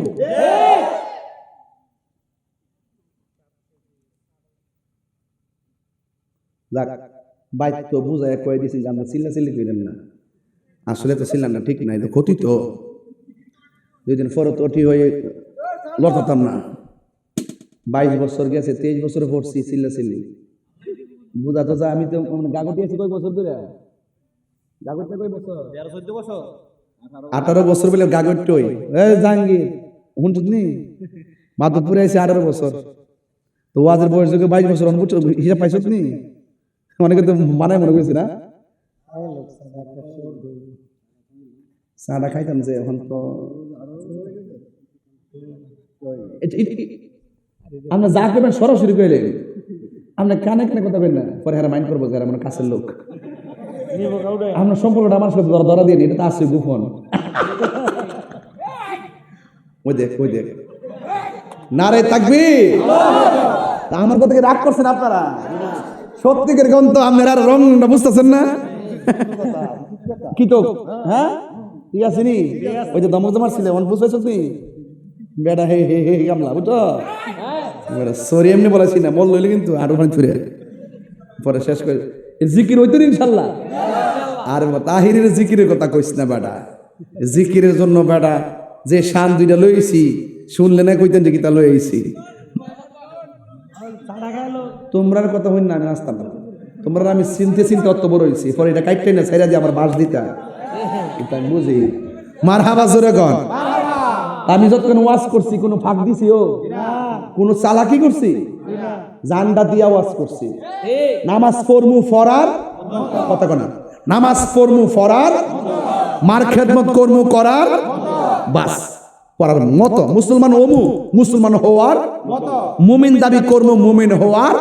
বাইক তো বুঝায় কয়ে দিছি, আমরা চিল্লাচিল্লি কইলেন না। আসলে তো ছিলাম না, ঠিক নাই তো, ক্ষতি তো। 2 দিন পরে তো ঠিক হয়ে লড়তাম না। 22 বছর গেছে, 23 বছরে পড়ছি চিল্লাচিল্লি। বুঝা তো আমি তো গাগটি আছি কয় বছর ধরে? গাগরটা কয় বছর? 13-14 বছর। 18 বছর বলে গাগরটই। এই জাহাঙ্গীর হুনটুত নি মাধবপুরে আইছে 18 বছর। তো ওয়াজের বয়স যুগে 22 বছর অনুভূত হিসাব পাইছত নি? অনেকে তো মানায় মনে করছি না। চাটা খাইতাম যে, এখন তো আমরা যা করবেন সরাসরি কইলেন, আমরা কানে কানে কথা বলেন না, পরে হারা মাইন্ড করবো যারা আমার কাছের লোক। আপনার সম্পর্কটা আমার সাথে ধরা দিয়ে এটা তো আসছে গোপন। ওই দেখ নারে তাকবীর। আমার কথা কি রাগ করছেন আপনারা? সত্যিকার গ্রন্থ আপনারা রংটা বুঝতেছেন না? কি তো হ্যাঁ ঠিক আছে নি ওই যে দমক দমার ছিলে অন বুঝাইছ তুই বেটা হে হে হে গামলা বুঝছো সরি এমনি বলেছি না মল লইলে কিন্তু আরো ওখানে ছুড়ে পরে শেষ করে জিকির হইতো ইনশাল্লাহ আর তাহিরের জিকিরের কথা কইস না বেটা জিকিরের জন্য বেটা যে শান দুইটা লইছি শুনলে না কইতেন যে কিতা লইছি তোমরার কথা হইন না আমি আসতাম না তোমরা আমি চিনতে চিনতে অত বড় হইছি পরে এটা কাইটে না ছাইরা দিয়ে আমার বাস দিতা এটা আমি বুঝি মারহাবা জোরে কর আমি যতক্ষণ ওয়াজ করছি কোনো ফাঁক দিছি ও কোনো চালাকি করছি জানডা দিয়া ওয়াজ করছি নামাজ পড়মু ফরার কথা কোনা নামাজ পড়মু ফরার মার খেদমত করমু করার বাস পড়ার মতো মুসলমান ওমু মুসলমান হওয়ার মুমিন দাবি করমু মুমিন হওয়ার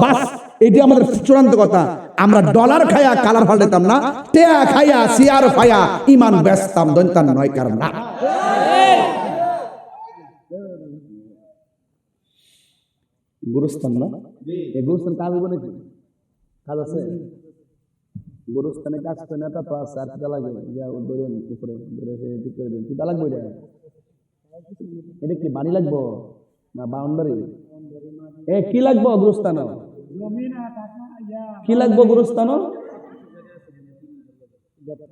বাস এটি আমাদের চূড়ান্ত কথা আমরা ডলার খায়া কালার ফালতাম না টেয়া খায়া সিয়ার ফায়া ইমান বেচতাম দন্তান নয় কারণ না গুরুস্থান না এই গুরুস্থান কাজ হবে নাকি কাজ আছে গুরুস্থানে কাজ করে না তো আছে আর কিটা লাগে ধরেন উপরে ধরে ঠিক করে দেন কিটা লাগবে এটা কি বাড়ি লাগবো না বাউন্ডারি এ কি লাগবো গুরুস্থান কি লাগবো গুরুস্থান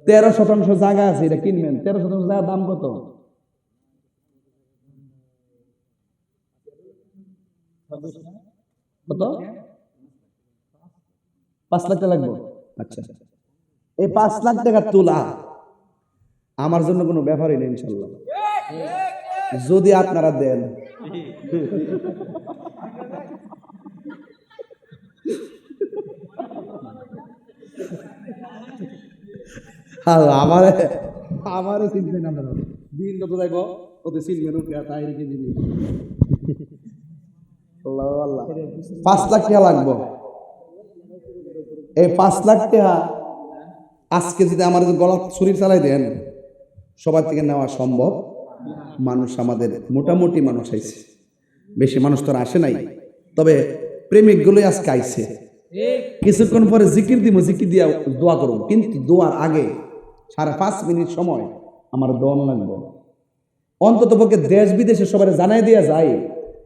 13% জায়গা আছে এটা কিনবেন 13% জায়গার দাম কত কত 5 লাখ টাকা লাগবে আচ্ছা এই 5 লাখ টাকা তোলা আমার জন্য কোনো ব্যাপারই নেই ইনশাআল্লাহ যদি আপনারা দেন আমারে চিনতে না দিন কত যাইব ওতে চিনবেন তাই রেখে দিবি আল্লাহ আল্লাহ 5 লাখ টাকা লাগবে এই 5 লাখ টাকা আজকে যদি আমার গলা ছুরি চালাই দেন সবার থেকে নেওয়া সম্ভব মানুষ আমাদের মোটামুটি মানুষ আইছে বেশি মানুষ তো আসে নাই তবে প্রেমিকগুলোই আজকে আইছে কিছুক্ষণ পরে জিকির দিব জিকির দিয়া দোয়া করব কিন্তু দোয়ার আগে 5.5 মিনিট সময় আমার দোয়া লাগবে অন্তত পক্ষে দেশ বিদেশে সবাই জানাই দেওয়া যায়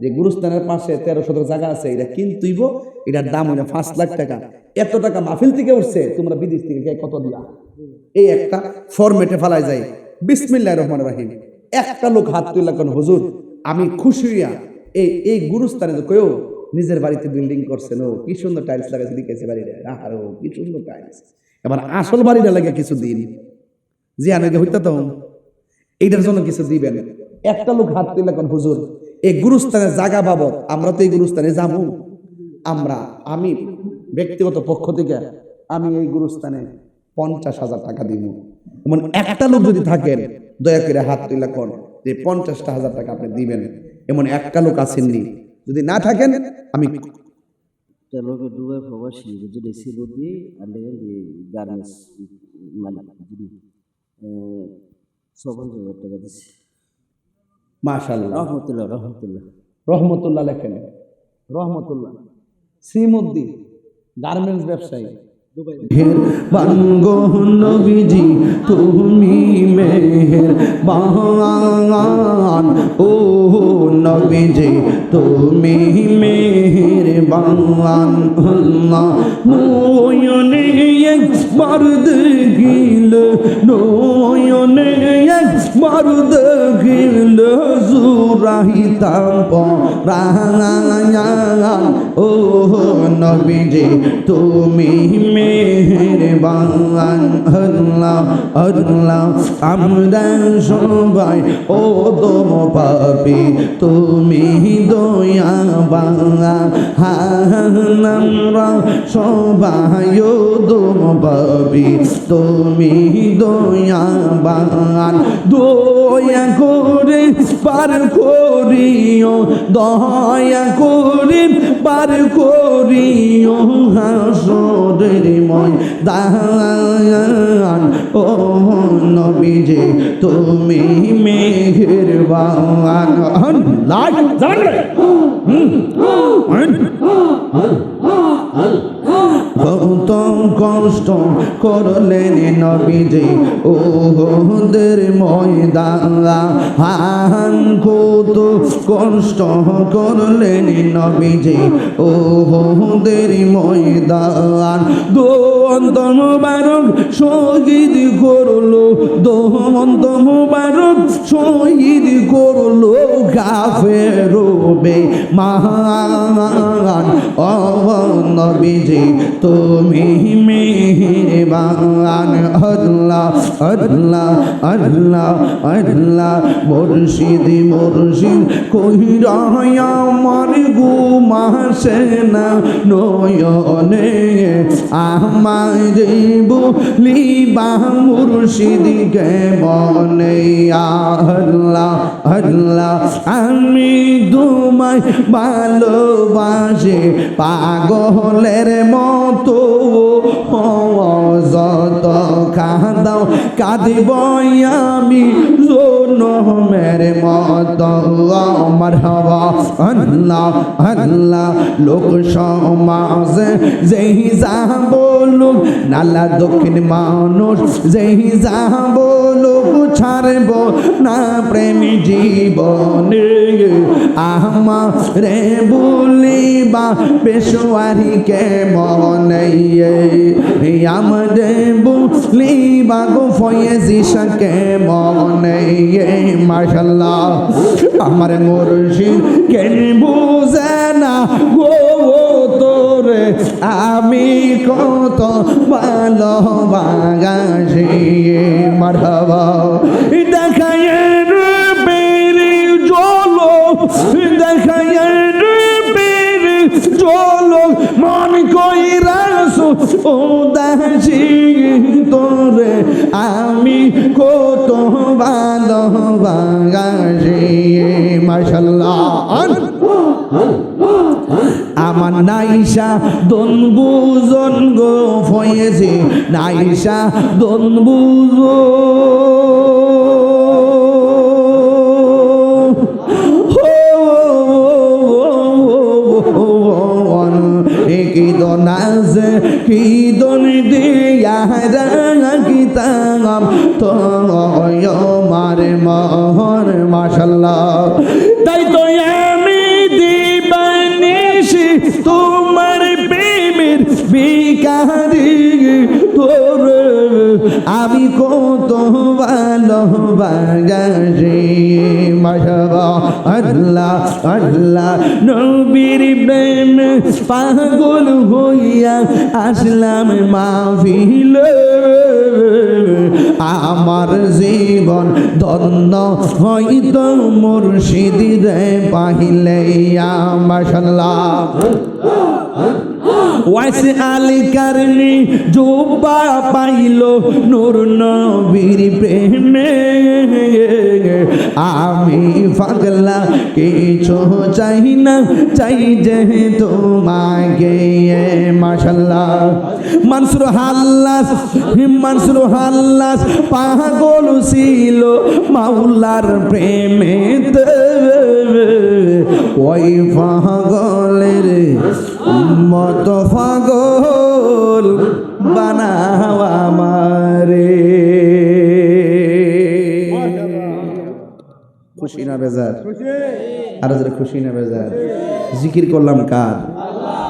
যে গুরুস্থানের পাশে 13 জায়গা আছে এটা কিনতেইব এটার দাম হলো 5 লাখ টাকা এত টাকা মাহফিল থেকে উঠছে তোমরা বিদেশ থেকে কত দিলা এই একটা ফরম্যাটে ফেলাই যায় বিসমিল্লাহির রহমানির রহিম একটা লোক হাত তুললা কোন হুজুর আমি খুশি হইয়া এই গুরুস্থানে তো কেউ নিজের বাড়িতে বিল্ডিং করছেন ও কি সুন্দর টাইলস লাগাইছে লিখেছে বাড়িটা আর ও কি সুন্দর টাইলস এবার আসল বাড়িটা লাগে কিছু দিন জি আনাকে হইতা তো এইটার জন্য কিছু দিবেন একটা লোক হাত তুললা কোন হুজুর এই গুরুস্থানের জায়গা বাবদ আমরা তো এই গুরুস্থানে যাবো আমি ব্যক্তিগত পক্ষ থেকে আমি এই গুরুস্থানে 50,000 টাকা দিব এমন একটা লোক যদি থাকেন দয়া করে হাত তুলে কোন যে 50,000 টাকা আপনি দিবেন এমন একটা লোক আসেননি যদি না থাকেন আমি লোকে দুবাই প্রবাসী যদি ছিল দিয়ে আর গার্মেন্টস মালিক যদি 50,000 টাকা দিচ্ছে মাশাআল্লাহ রহমতুল্লাহ লেখেন রহমতুল্লাহ শ্রীমুদ্দিন গার্মেন্টস ব্যবসায়ী বাঙ্গো নবীজি তুমি মেহেরবান ও নবীজি তুমি মেহেরবান আল্লাহ নয়নে একবার দেখিলে নয়নে একবার দেখিলে জুরাহিতাম পরায়ান ও নবীজি তুমি মেহেরবান আল্লাহ আল্লাহ আমরা সবাই ও দম পাপি তুমি দয়াবান আমরা সবাই ও দম পাপি তুমি দয়াবান দয়া করে পার করিও দয়া করে পার করিও হাসরের ময়দান ও নবীজি তুমি মেহেরবান আল্লাহ জানে কত কষ্ট করলেন নবীজি উহুদের ময়দান কত কষ্ট করলেন নবীজি উহুদের ময়দান দোয়ন্ত মুবারক শহীদ করলো দোয়ন্ত মুবারক শহীদ করলো কাফের বেঈমান ও নবীজি তুমি মেহেরবান আল্লাহ আল্লাহ আল্লাহ আল্লাহ মুর্শিদ মুর্শিদ কইরা আমার ঘুম আসে না নয়নে আমার বলিবা মুর্শিদ কেমনে আল্লাহ আল্লাহ আমি তোমায় ভালোবাসি পাগলের মতো যত কাঁদাও কাঁদিব আমি জনমের মতো মারহাবা আল্লাহ আল্লাহ লোক সমাজে যেই যা বলুক নালা দক্ষিণ মানুষ যেই যা বলুক ছাড়ব না প্রেম জীবনে আমারে বলিবা পেশোয়ারি কেমনে আমারে বলিবা গো ফয়েজি কেমনে মাশাআল্লাহ আমার মুর্শিদ কেন বুঝে না গো তোরে আমি কত ভালোবাসি মারহাবা দেখায় বেরি চলো দেখায় বেরি চলো মন কইরাস ও দাসি তোরে আমি কত ভালোবাসি মাশাআল্লাহ আমার নাইশা দন বুজন গো ফয়েছে নাইশা দন বুজো কি দন আছে কি দন দিয়া কি তাম তো মারে মহর মাশাআল্লাহ তাই তো আমি দিবানিশি তোমার প্রেমের বিকারি তোর আমি কত ভালোবাসি মাশাআল্লাহ আল্লাহ আল্লাহ নবীর প্রেম পাগল হইয়া আসলাম মাহফিলে আমার জীবন ধন্য হইত মুর্শিদ রে পাইলে মাশাআল্লাহ ওয়াইসে আলী কারণী জুব্বা পাইল নূর নবীর প্রেমে আমি পাগলা কিছু চাই না চাই যে তোমাকে মাশাআল্লাহ মানসুর হাল্লাস পাগল ছিল মাওলার প্রেমেতে ওই পাগলের মত পাগল বানাও আমারে খুশি না বেজার আর যারা খুশি না বেজার জিকির করলাম কার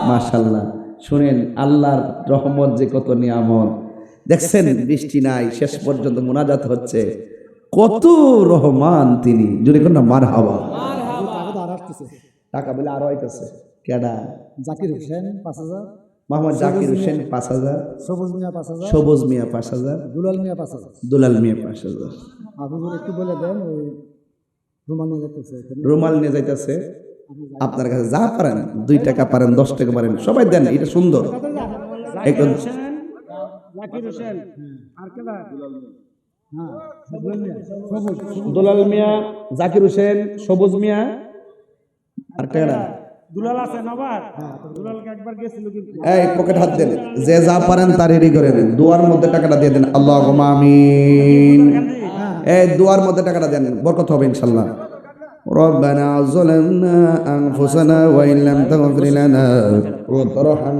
মাশাআল্লাহ শুনেন আল্লাহর রহমত যে কত নিয়ামত দেখছেন বৃষ্টি নাই শেষ পর্যন্ত মুনাজাত হচ্ছে কত রহমান তিনি যদি কোন মারহাবা টাকা বলে আরো আইতেছে কেডা জাকির হোসেন 5000 মোহাম্মদ জাকির হোসেন 5000 সবুজ মিয়া 5000 সবুজ মিয়া 5000 দুলাল মিয়া 5000 দুলাল মিয়া 5000 আপনারা একটু বলে দেন ওই রুমাল নিয়ে যাইতেছে আপনার কাছে যা পারেন 2 টাকা পারেন 10 টাকা পারেন সবাই দেন এটা সুন্দর একটু জাকির হোসেন আর কেডা দুলাল মিয়া জাকির হোসেন সবুজ মিয়া আর কেডা দুলাল আছে নবার দুলালকে একবার গেছিল কিন্তু এই পকেট হাত দেন যে যা পারেন তার রেডি করে দেন দুয়ার মধ্যে টাকাটা দিয়ে দেন আল্লাহুম্মা আমিন এই দুয়ার মধ্যে টাকাটা দেন বরকত হবে ইনশাআল্লাহ ربنا ظلمنا أنفسنا وإن لم تغفر لنا وترحمنا